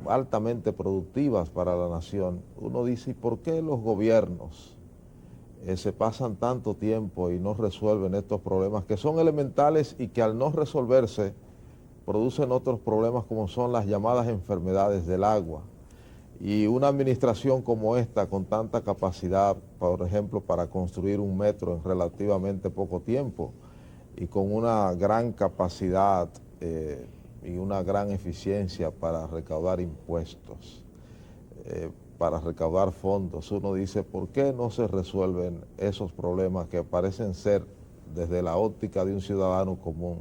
altamente productivas para la nación. Uno dice, ¿y por qué los gobiernos se pasan tanto tiempo y no resuelven estos problemas que son elementales y que al no resolverse producen otros problemas como son las llamadas enfermedades del agua? Y una administración como esta, con tanta capacidad, por ejemplo, para construir un metro en relativamente poco tiempo y con una gran capacidad y una gran eficiencia para recaudar impuestos, para recaudar fondos, uno dice, ¿por qué no se resuelven esos problemas que parecen ser, desde la óptica de un ciudadano común,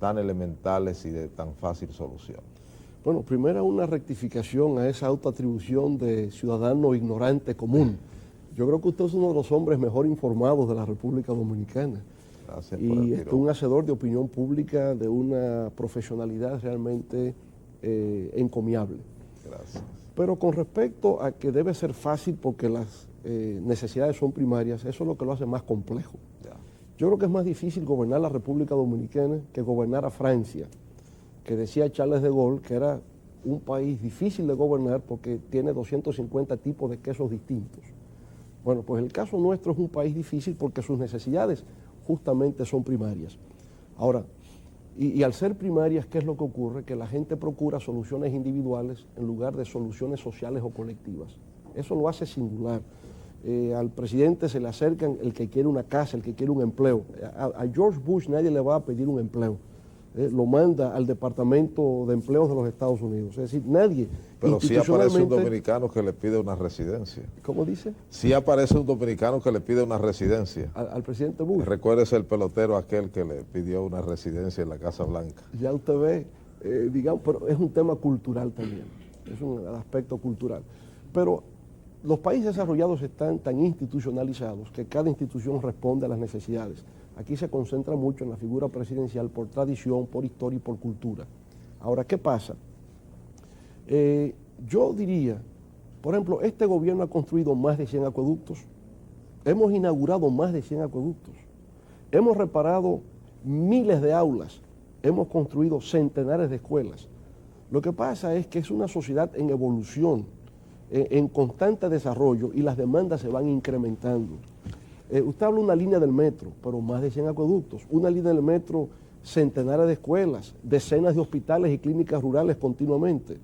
tan elementales y de tan fácil solución? Bueno, primero una rectificación a esa autoatribución de ciudadano ignorante común. Yo creo que usted es uno de los hombres mejor informados de la República Dominicana. Gracias por Y el es un hacedor de opinión pública de una profesionalidad realmente encomiable. Gracias. Pero con respecto a que debe ser fácil porque las necesidades son primarias, eso es lo que lo hace más complejo. Yo creo que es más difícil gobernar la República Dominicana que gobernar a Francia, que decía Charles de Gaulle que era un país difícil de gobernar porque tiene 250 tipos de quesos distintos. Bueno, pues el caso nuestro es un país difícil porque sus necesidades justamente son primarias. Ahora, y al ser primarias, ¿qué es lo que ocurre? Que la gente procura soluciones individuales en lugar de soluciones sociales o colectivas. Eso lo hace singular. Al presidente se le acercan el que quiere una casa, el que quiere un empleo. A George Bush nadie le va a pedir un empleo. Lo manda al Departamento de Empleos de los Estados Unidos. Es decir, nadie. Pero sí aparece un dominicano que le pide una residencia. ¿Cómo dice? Sí aparece un dominicano que le pide una residencia. Al presidente Bush. Recuérdese el pelotero aquel que le pidió una residencia en la Casa Blanca. Ya usted ve, digamos, pero es un tema cultural también. Es un aspecto cultural. Pero los países desarrollados están tan institucionalizados que cada institución responde a las necesidades. Aquí se concentra mucho en la figura presidencial por tradición, por historia y por cultura. Ahora, ¿qué pasa? Yo diría, por ejemplo, este gobierno ha construido más de 100 acueductos. Hemos inaugurado más de 100 acueductos. Hemos reparado miles de aulas. Hemos construido centenares de escuelas. Lo que pasa es que es una sociedad en evolución, en constante desarrollo, y las demandas se van incrementando. Usted habla de una línea del metro, pero más de 100 acueductos. Una línea del metro, centenares de escuelas, decenas de hospitales y clínicas rurales continuamente.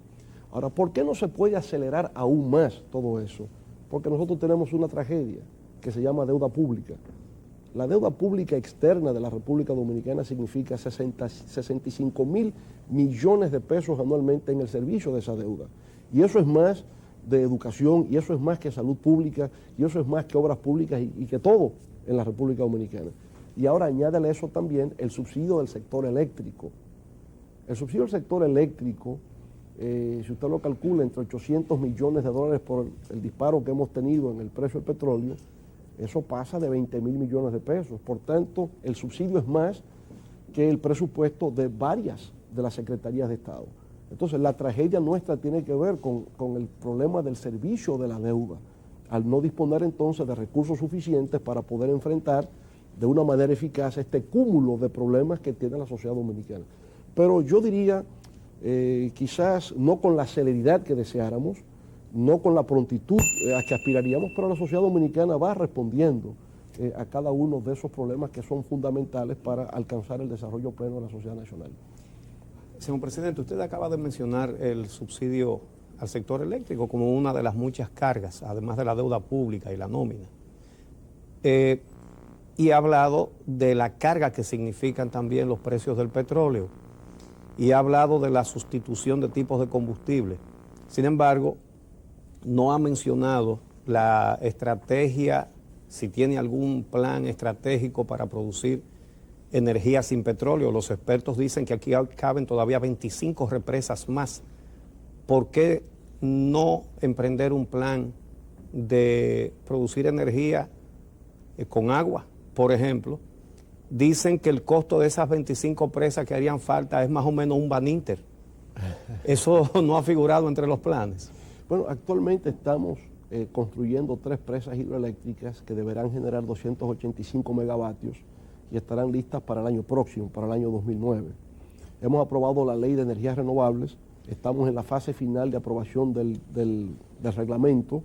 Ahora, ¿por qué no se puede acelerar aún más todo eso? Porque nosotros tenemos una tragedia que se llama deuda pública. La deuda pública externa de la República Dominicana significa 65.000 millones de pesos anualmente en el servicio de esa deuda. Y eso es más de educación, y eso es más que salud pública, y eso es más que obras públicas y que todo en la República Dominicana. Y ahora añádale a eso también el subsidio del sector eléctrico. El subsidio del sector eléctrico, si usted lo calcula, entre 800 millones de dólares por el disparo que hemos tenido en el precio del petróleo, eso pasa de 20.000 millones de pesos. Por tanto, el subsidio es más que el presupuesto de varias de las secretarías de Estado. Entonces, la tragedia nuestra tiene que ver con el problema del servicio de la deuda, al no disponer entonces de recursos suficientes para poder enfrentar de una manera eficaz este cúmulo de problemas que tiene la sociedad dominicana. Pero yo diría, quizás no con la celeridad que deseáramos, no con la prontitud a que aspiraríamos, pero la sociedad dominicana va respondiendo a cada uno de esos problemas que son fundamentales para alcanzar el desarrollo pleno de la sociedad nacional. Señor presidente, usted acaba de mencionar el subsidio al sector eléctrico como una de las muchas cargas, además de la deuda pública y la nómina. Y ha hablado de la carga que significan también los precios del petróleo. Y ha hablado de la sustitución de tipos de combustible. Sin embargo, no ha mencionado la estrategia, si tiene algún plan estratégico para producir energía sin petróleo. Los expertos dicen que aquí caben todavía 25 represas más. ¿Por qué no emprender un plan de producir energía con agua, por ejemplo? Dicen que el costo de esas 25 presas que harían falta es más o menos un Baninter. ¿Eso no ha figurado entre los planes? Bueno, actualmente estamos construyendo 3 presas hidroeléctricas que deberán generar 285 megavatios y estarán listas para el año próximo, para el año 2009. Hemos aprobado la ley de energías renovables, estamos en la fase final de aprobación del reglamento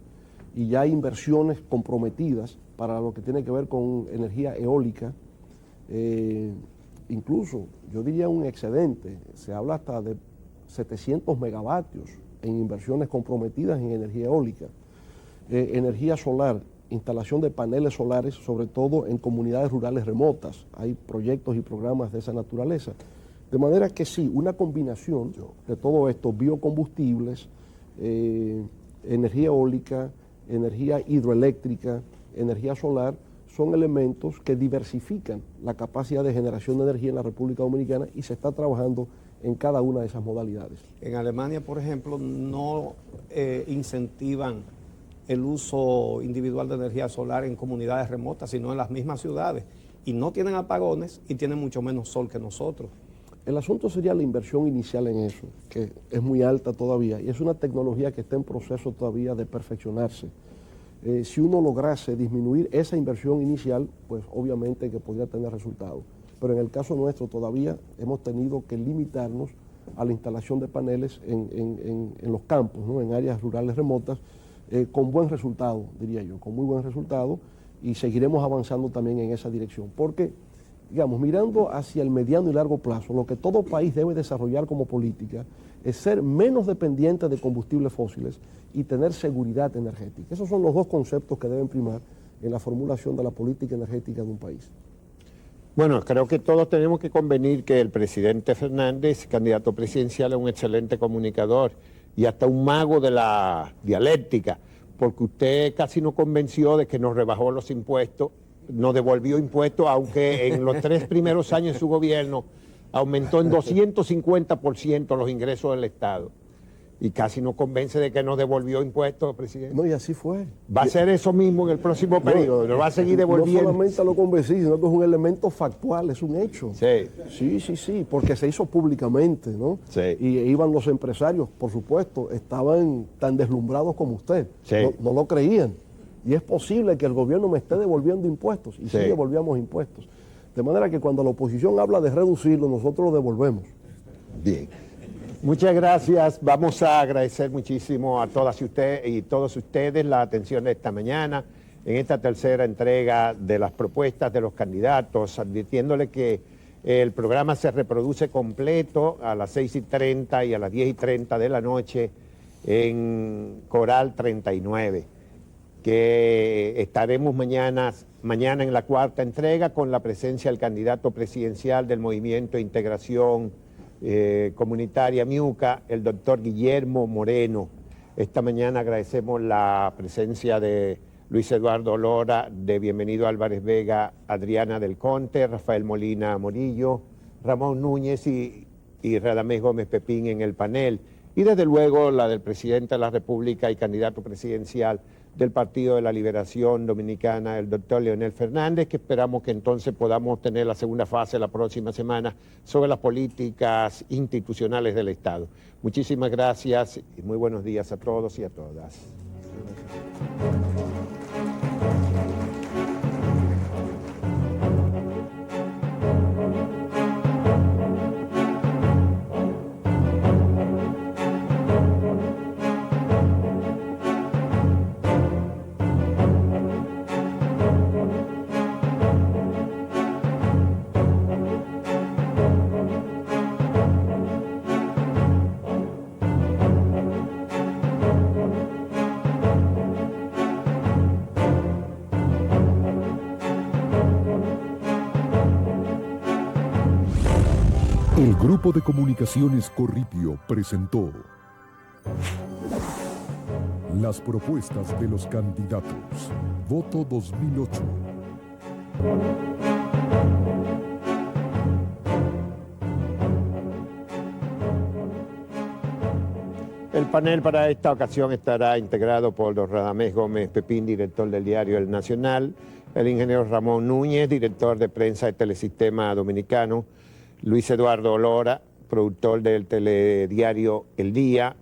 y ya hay inversiones comprometidas para lo que tiene que ver con energía eólica. Incluso, yo diría un excedente, se habla hasta de 700 megavatios en inversiones comprometidas en energía eólica. Energía solar, instalación de paneles solares, sobre todo en comunidades rurales remotas. Hay proyectos y programas de esa naturaleza. De manera que sí, una combinación de todo esto, biocombustibles, energía eólica, energía hidroeléctrica, energía solar, son elementos que diversifican la capacidad de generación de energía en la República Dominicana y se está trabajando en cada una de esas modalidades. En Alemania, por ejemplo, no incentivan el uso individual de energía solar en comunidades remotas, sino en las mismas ciudades. Y no tienen apagones y tienen mucho menos sol que nosotros. El asunto sería la inversión inicial en eso, que es muy alta todavía, y es una tecnología que está en proceso todavía de perfeccionarse. Si uno lograse disminuir esa inversión inicial, pues obviamente que podría tener resultados. Pero en el caso nuestro todavía hemos tenido que limitarnos a la instalación de paneles en los campos, ¿no? En áreas rurales remotas, con buen resultado, diría yo, con muy buen resultado, y seguiremos avanzando también en esa dirección. Porque, digamos, mirando hacia el mediano y largo plazo, lo que todo país debe desarrollar como política es ser menos dependiente de combustibles fósiles y tener seguridad energética. Esos son los dos conceptos que deben primar en la formulación de la política energética de un país. Bueno, creo que todos tenemos que convenir que el presidente Fernández, candidato presidencial, es un excelente comunicador y hasta un mago de la dialéctica, porque usted casi nos convenció de que nos rebajó los impuestos, nos devolvió impuestos, aunque en los 3 primeros años de su gobierno aumentó en 250% los ingresos del Estado. Y casi nos convence de que nos devolvió impuestos, presidente. No, y así fue. Va a ser eso mismo en el próximo periodo, nos va a seguir devolviendo. No solamente lo convencí, sino que es un elemento factual, es un hecho. Sí. Sí, porque se hizo públicamente, ¿no? Sí. Y iban los empresarios, por supuesto, estaban tan deslumbrados como usted. Sí. No lo creían. Y es posible que el gobierno me esté devolviendo impuestos, y sí devolvíamos impuestos. De manera que cuando la oposición habla de reducirlo, nosotros lo devolvemos. Bien. Muchas gracias. Vamos a agradecer muchísimo a todas y todos ustedes la atención de esta mañana en esta tercera entrega de las propuestas de los candidatos, advirtiéndole que el programa se reproduce completo a las 6:30 y a las 10:30 de la noche en Coral 39, que estaremos mañana en la cuarta entrega con la presencia del candidato presidencial del Movimiento de Integración Comunitaria MIUCA, el doctor Guillermo Moreno. Esta mañana agradecemos la presencia de Luis Eduardo Lora, de Bienvenido Álvarez Vega, Adriana del Conte, Rafael Molina Morillo, Ramón Núñez y Radamés Gómez Pepín en el panel. Y desde luego la del presidente de la República y candidato presidencial del Partido de la Liberación Dominicana, el doctor Leonel Fernández, que esperamos que entonces podamos tener la segunda fase la próxima semana sobre las políticas institucionales del Estado. Muchísimas gracias y muy buenos días a todos y a todas. El Grupo de Comunicaciones Corripio presentó las propuestas de los candidatos. Voto 2008. El panel para esta ocasión estará integrado por don Radamés Gómez Pepín, director del diario El Nacional, el ingeniero Ramón Núñez, director de prensa de Telesistema Dominicano, Luis Eduardo Lora, productor del telediario El Día,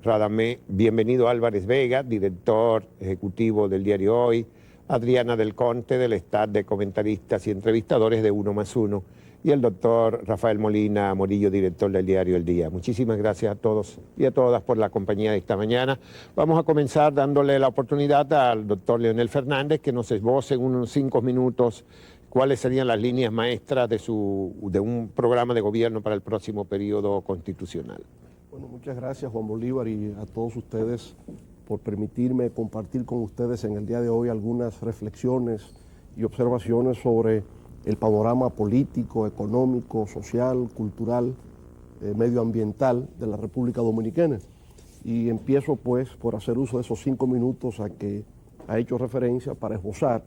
Radamés Bienvenido Álvarez Vega, director ejecutivo del diario Hoy, Adriana del Conte, del staff de comentaristas y entrevistadores de 1+1, y el doctor Rafael Molina Morillo, director del diario El Día. Muchísimas gracias a todos y a todas por la compañía de esta mañana. Vamos a comenzar dándole la oportunidad al doctor Leonel Fernández que nos esboce en unos 5 minutos cuáles serían las líneas maestras de un programa de gobierno para el próximo periodo constitucional. Bueno, muchas gracias Juan Bolívar y a todos ustedes por permitirme compartir con ustedes en el día de hoy algunas reflexiones y observaciones sobre el panorama político, económico, social, cultural, medioambiental de la República Dominicana. Y empiezo pues por hacer uso de esos 5 minutos a que ha hecho referencia para esbozar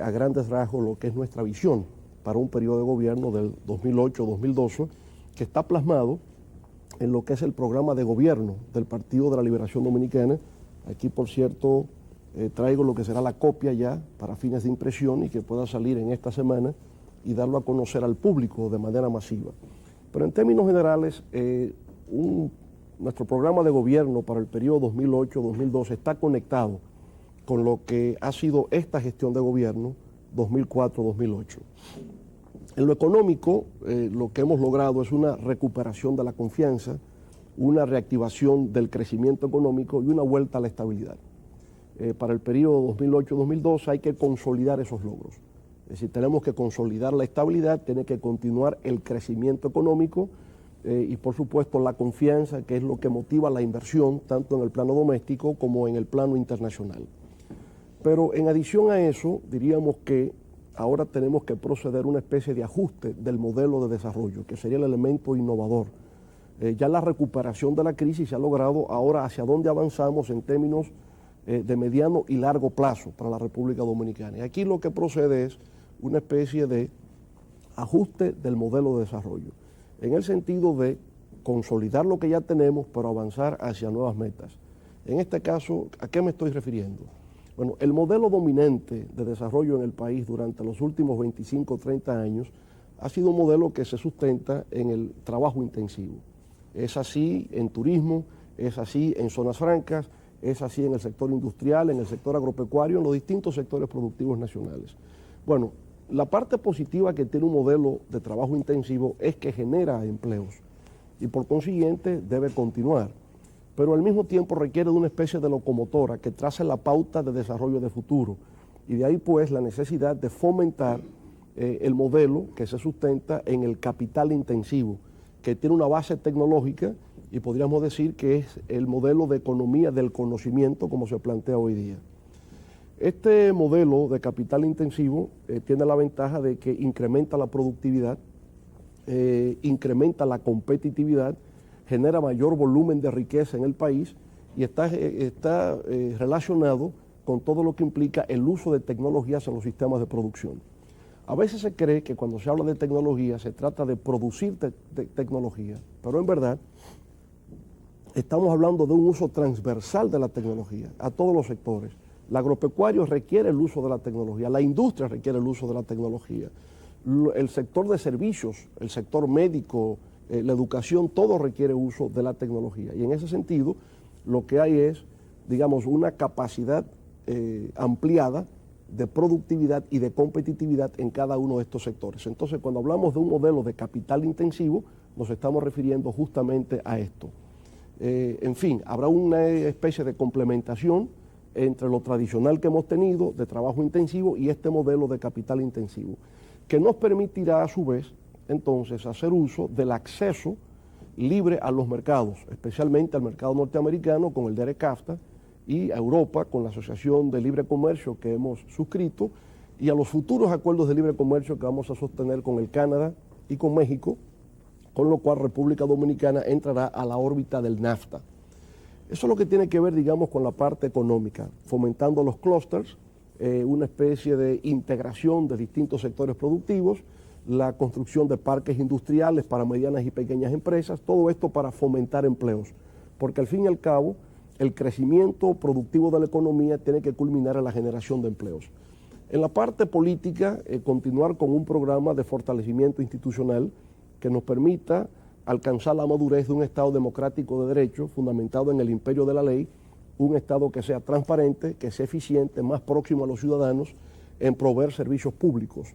a grandes rasgos lo que es nuestra visión para un periodo de gobierno del 2008-2012, que está plasmado en lo que es el programa de gobierno del Partido de la Liberación Dominicana. Aquí, por cierto, Traigo lo que será la copia ya para fines de impresión y que pueda salir en esta semana y darlo a conocer al público de manera masiva. Pero en términos generales, nuestro programa de gobierno para el periodo 2008-2012 está conectado con lo que ha sido esta gestión de gobierno 2004-2008. En lo económico, lo que hemos logrado es una recuperación de la confianza, una reactivación del crecimiento económico y una vuelta a la estabilidad. Para el periodo 2008-2012 hay que consolidar esos logros. Es decir, tenemos que consolidar la estabilidad, tiene que continuar el crecimiento económico y por supuesto la confianza, que es lo que motiva la inversión, tanto en el plano doméstico como en el plano internacional. Pero en adición a eso, diríamos que ahora tenemos que proceder a una especie de ajuste del modelo de desarrollo, que sería el elemento innovador. Ya la recuperación de la crisis se ha logrado, ahora hacia dónde avanzamos en términos de mediano y largo plazo para la República Dominicana. Y aquí lo que procede es una especie de ajuste del modelo de desarrollo, en el sentido de consolidar lo que ya tenemos, pero avanzar hacia nuevas metas. En este caso, ¿a qué me estoy refiriendo? Bueno, el modelo dominante de desarrollo en el país durante los últimos 25 o 30 años ha sido un modelo que se sustenta en el trabajo intensivo. Es así en turismo, es así en zonas francas, es así en el sector industrial, en el sector agropecuario, en los distintos sectores productivos nacionales. Bueno, la parte positiva que tiene un modelo de trabajo intensivo es que genera empleos y por consiguiente debe continuar, pero al mismo tiempo requiere de una especie de locomotora que trace la pauta de desarrollo de futuro y de ahí pues la necesidad de fomentar el modelo que se sustenta en el capital intensivo, que tiene una base tecnológica y podríamos decir que es el modelo de economía del conocimiento como se plantea hoy día. Este modelo de capital intensivo tiene la ventaja de que incrementa la productividad, incrementa la competitividad, genera mayor volumen de riqueza en el país y está relacionado con todo lo que implica el uso de tecnologías en los sistemas de producción. A veces se cree que cuando se habla de tecnología se trata de producir tecnología, pero en verdad estamos hablando de un uso transversal de la tecnología a todos los sectores. El agropecuario requiere el uso de la tecnología, la industria requiere el uso de la tecnología, el sector de servicios, el sector médico, la educación, todo requiere uso de la tecnología. Y en ese sentido, lo que hay es, digamos, una capacidad ampliada de productividad y de competitividad en cada uno de estos sectores. Entonces, cuando hablamos de un modelo de capital intensivo, nos estamos refiriendo justamente a esto. En fin, habrá una especie de complementación entre lo tradicional que hemos tenido de trabajo intensivo y este modelo de capital intensivo, que nos permitirá a su vez entonces hacer uso del acceso libre a los mercados, especialmente al mercado norteamericano con el DERECAFTA y a Europa con la Asociación de Libre Comercio que hemos suscrito y a los futuros acuerdos de libre comercio que vamos a sostener con el Canadá y con México, con lo cual República Dominicana entrará a la órbita del NAFTA. Eso es lo que tiene que ver, digamos, con la parte económica, fomentando los clústeres, una especie de integración de distintos sectores productivos, la construcción de parques industriales para medianas y pequeñas empresas, todo esto para fomentar empleos, porque al fin y al cabo el crecimiento productivo de la economía tiene que culminar en la generación de empleos. En la parte política, continuar con un programa de fortalecimiento institucional que nos permita alcanzar la madurez de un Estado democrático de derecho fundamentado en el imperio de la ley, un Estado que sea transparente, que sea eficiente, más próximo a los ciudadanos en proveer servicios públicos.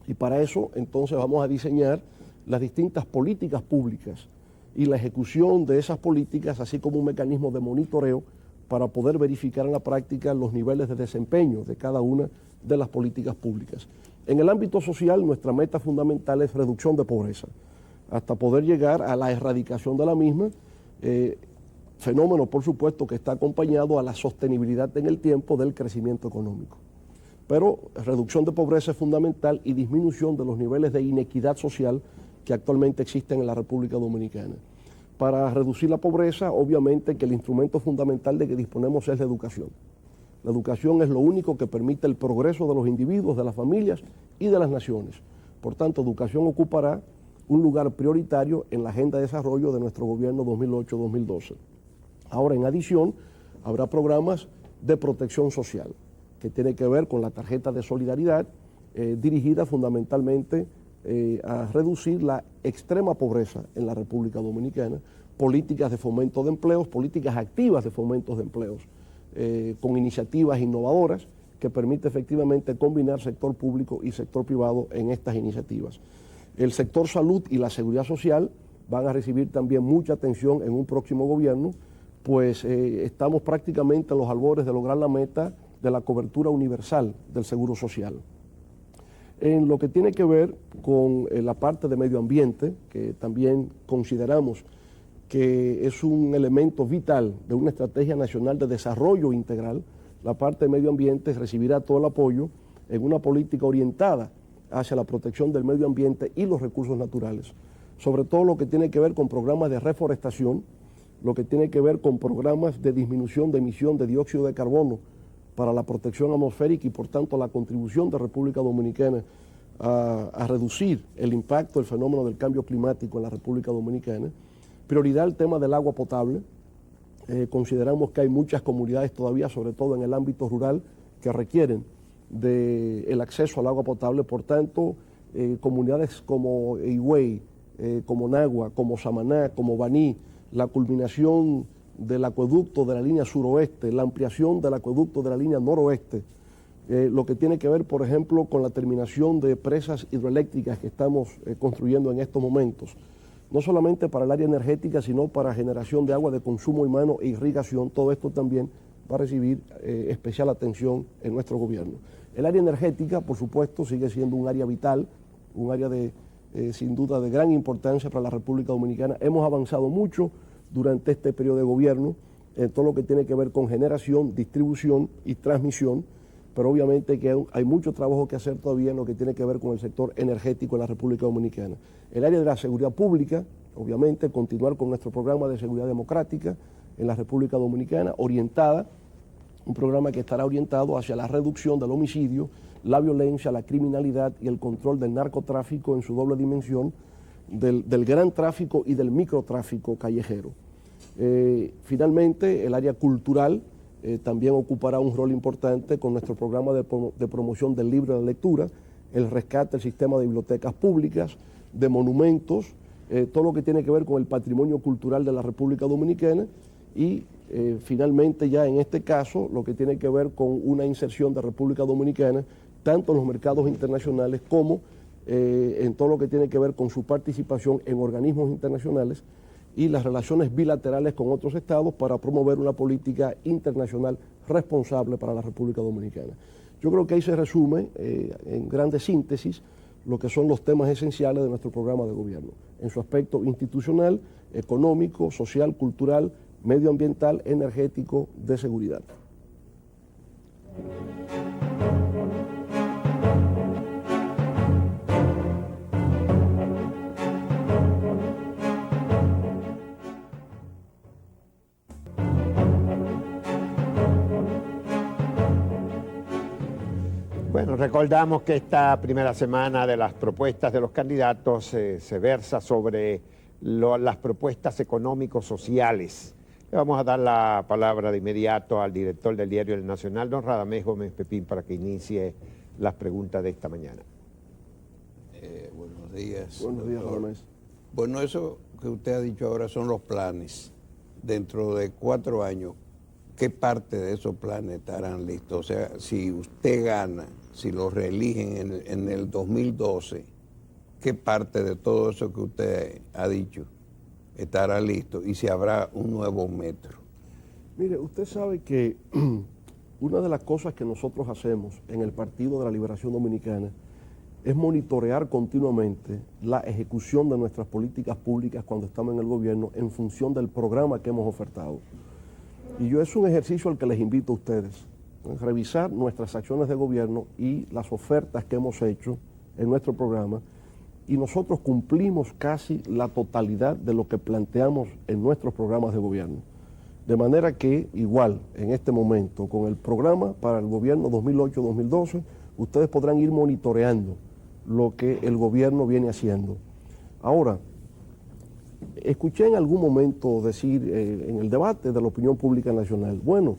Y para eso entonces vamos a diseñar las distintas políticas públicas y la ejecución de esas políticas, así como un mecanismo de monitoreo para poder verificar en la práctica los niveles de desempeño de cada una de las políticas públicas. En el ámbito social, nuestra meta fundamental es reducción de pobreza, hasta poder llegar a la erradicación de la misma, fenómeno, por supuesto, que está acompañado a la sostenibilidad en el tiempo del crecimiento económico. Pero reducción de pobreza es fundamental y disminución de los niveles de inequidad social que actualmente existen en la República Dominicana. Para reducir la pobreza, obviamente que el instrumento fundamental de que disponemos es la educación. La educación es lo único que permite el progreso de los individuos, de las familias y de las naciones. Por tanto, educación ocupará un lugar prioritario en la agenda de desarrollo de nuestro gobierno 2008-2012. Ahora, en adición, habrá programas de protección social, que tiene que ver con la tarjeta de solidaridad, dirigida fundamentalmente a reducir la extrema pobreza en la República Dominicana, políticas de fomento de empleos, políticas activas de fomento de empleos, con iniciativas innovadoras que permite efectivamente combinar sector público y sector privado en estas iniciativas. El sector salud y la seguridad social van a recibir también mucha atención en un próximo gobierno, pues estamos prácticamente a los albores de lograr la meta de la cobertura universal del seguro social. En lo que tiene que ver con la parte de medio ambiente, que también consideramos que es un elemento vital de una estrategia nacional de desarrollo integral, la parte de medio ambiente recibirá todo el apoyo en una política orientada hacia la protección del medio ambiente y los recursos naturales, sobre todo lo que tiene que ver con programas de reforestación, lo que tiene que ver con programas de disminución de emisión de dióxido de carbono para la protección atmosférica y por tanto la contribución de República Dominicana a reducir el impacto del fenómeno del cambio climático en la República Dominicana. Prioridad el tema del agua potable. Consideramos que hay muchas comunidades todavía, sobre todo en el ámbito rural, que requieren del acceso al agua potable. Por tanto, comunidades como Higüey, como Nagua, como Samaná, como Baní, la culminación del acueducto de la línea suroeste, la ampliación del acueducto de la línea noroeste, lo que tiene que ver, por ejemplo, con la terminación de presas hidroeléctricas que estamos construyendo en estos momentos, no solamente para el área energética, sino para generación de agua de consumo humano e irrigación. Todo esto también va a recibir especial atención en nuestro gobierno. El área energética, por supuesto, sigue siendo un área vital, un área sin duda de gran importancia para la República Dominicana. Hemos avanzado mucho durante este periodo de gobierno en todo lo que tiene que ver con generación, distribución y transmisión, pero obviamente que hay mucho trabajo que hacer todavía en lo que tiene que ver con el sector energético en la República Dominicana. El área de la seguridad pública, obviamente continuar con nuestro programa de seguridad democrática en la República Dominicana, un programa que estará orientado hacia la reducción del homicidio, la violencia, la criminalidad y el control del narcotráfico en su doble dimensión, del gran tráfico y del microtráfico callejero. Finalmente, el área cultural también ocupará un rol importante con nuestro programa de promoción del libro y la lectura, el rescate del sistema de bibliotecas públicas, de monumentos, todo lo que tiene que ver con el patrimonio cultural de la República Dominicana y finalmente ya en este caso lo que tiene que ver con una inserción de República Dominicana tanto en los mercados internacionales como en todo lo que tiene que ver con su participación en organismos internacionales y las relaciones bilaterales con otros estados para promover una política internacional responsable para la República Dominicana. Yo creo que ahí se resume en grandes síntesis lo que son los temas esenciales de nuestro programa de gobierno, en su aspecto institucional, económico, social, cultural, medioambiental, energético, de seguridad. Bueno, recordamos que esta primera semana de las propuestas de los candidatos se versa sobre las propuestas económico-sociales. Le vamos a dar la palabra de inmediato al director del diario El Nacional, don Radamés Gómez Pepín, para que inicie las preguntas de esta mañana. Buenos días. Buenos días, Radamés. Bueno, eso que usted ha dicho ahora son los planes. Dentro de 4 años, ¿qué parte de esos planes estarán listos? O sea, si usted gana, si lo reeligen en el 2012, ¿qué parte de todo eso que usted ha dicho estará listo? Y si habrá un nuevo metro. Mire, usted sabe que una de las cosas que nosotros hacemos en el Partido de la Liberación Dominicana es monitorear continuamente la ejecución de nuestras políticas públicas cuando estamos en el gobierno en función del programa que hemos ofertado. Y es un ejercicio al que les invito a ustedes, revisar nuestras acciones de gobierno y las ofertas que hemos hecho en nuestro programa, y nosotros cumplimos casi la totalidad de lo que planteamos en nuestros programas de gobierno. De manera que, igual, en este momento, con el programa para el gobierno 2008-2012, ustedes podrán ir monitoreando lo que el gobierno viene haciendo. Ahora, escuché en algún momento decir en el debate de la opinión pública nacional, bueno,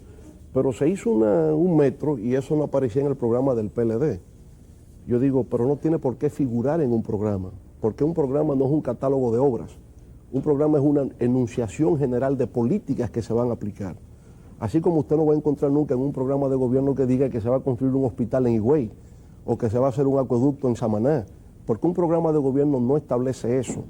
pero se hizo un metro y eso no aparecía en el programa del PLD. Yo digo, pero no tiene por qué figurar en un programa, porque un programa no es un catálogo de obras. Un programa es una enunciación general de políticas que se van a aplicar. Así como usted no va a encontrar nunca en un programa de gobierno que diga que se va a construir un hospital en Higüey o que se va a hacer un acueducto en Samaná, porque un programa de gobierno no establece eso.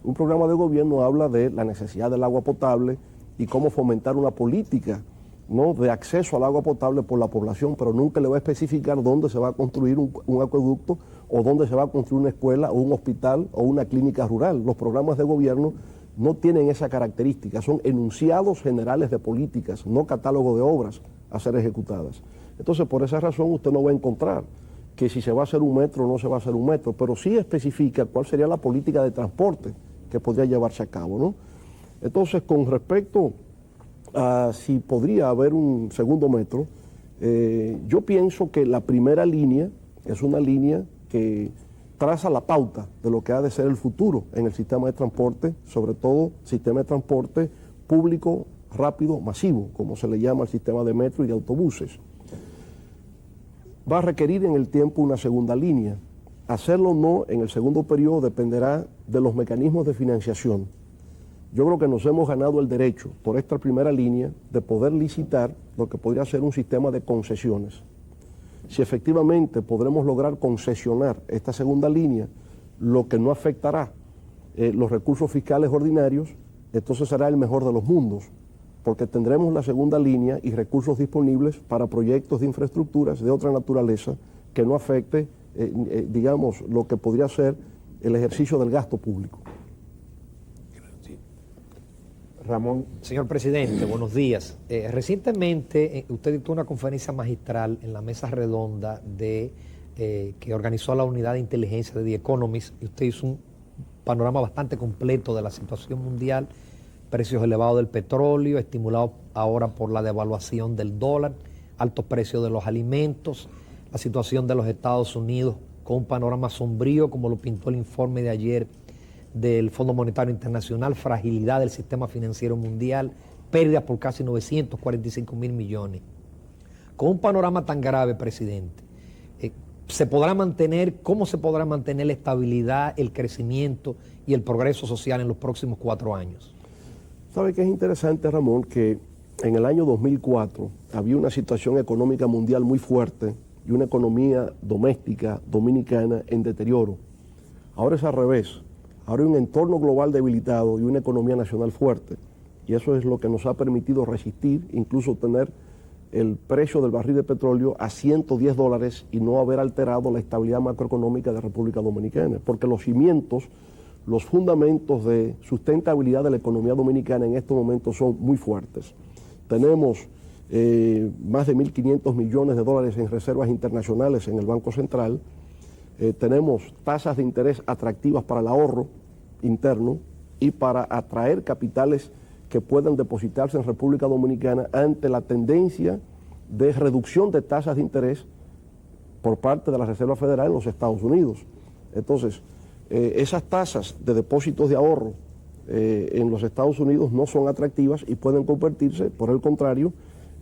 Un programa de gobierno habla de la necesidad del agua potable y cómo fomentar una política, ¿no?, de acceso al agua potable por la población, pero nunca le va a especificar dónde se va a construir un acueducto o dónde se va a construir una escuela o un hospital o una clínica rural. Los programas de gobierno no tienen esa característica, son enunciados generales de políticas, no catálogo de obras a ser ejecutadas. Entonces, por esa razón usted no va a encontrar que si se va a hacer un metro o no se va a hacer un metro, pero sí especifica cuál sería la política de transporte que podría llevarse a cabo, ¿no? Entonces, con respecto a si podría haber un segundo metro, yo pienso que la primera línea es una línea que traza la pauta de lo que ha de ser el futuro en el sistema de transporte, sobre todo sistema de transporte público, rápido, masivo, como se le llama al sistema de metro y de autobuses. Va a requerir en el tiempo una segunda línea. Hacerlo o no en el segundo periodo dependerá de los mecanismos de financiación. Yo creo que nos hemos ganado el derecho, por esta primera línea, de poder licitar lo que podría ser un sistema de concesiones. Si efectivamente podremos lograr concesionar esta segunda línea, lo que no afectará los recursos fiscales ordinarios, entonces será el mejor de los mundos, porque tendremos la segunda línea y recursos disponibles para proyectos de infraestructuras de otra naturaleza que no afecte, digamos, lo que podría ser el ejercicio del gasto público. Ramón. Señor presidente, buenos días. Recientemente usted dictó una conferencia magistral en la mesa redonda que organizó la unidad de inteligencia de The Economist, y usted hizo un panorama bastante completo de la situación mundial, precios elevados del petróleo, estimulados ahora por la devaluación del dólar, altos precios de los alimentos, la situación de los Estados Unidos con un panorama sombrío, como lo pintó el informe de ayer del Fondo Monetario Internacional, fragilidad del sistema financiero mundial, pérdidas por casi 945.000 millones. Con un panorama tan grave, presidente, ¿cómo se podrá mantener la estabilidad, el crecimiento y el progreso social en los próximos 4 años? ¿Sabe qué es interesante, Ramón? Que en el año 2004 había una situación económica mundial muy fuerte y una economía doméstica dominicana en deterioro. Ahora es al revés. Ahora hay un entorno global debilitado y una economía nacional fuerte. Y eso es lo que nos ha permitido resistir, incluso tener el precio del barril de petróleo a $110 y no haber alterado la estabilidad macroeconómica de República Dominicana. Porque los cimientos, los fundamentos de sustentabilidad de la economía dominicana en estos momentos son muy fuertes. Tenemos más de 1.500 millones de dólares en reservas internacionales en el Banco Central. Tenemos tasas de interés atractivas para el ahorro interno y para atraer capitales que puedan depositarse en República Dominicana ante la tendencia de reducción de tasas de interés por parte de la Reserva Federal en los Estados Unidos. Entonces, esas tasas de depósitos de ahorro en los Estados Unidos no son atractivas y pueden convertirse, por el contrario,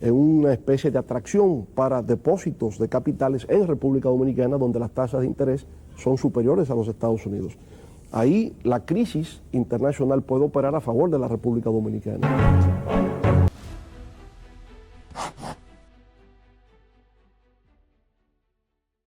en una especie de atracción para depósitos de capitales en República Dominicana, donde las tasas de interés son superiores a los Estados Unidos. Ahí la crisis internacional puede operar a favor de la República Dominicana.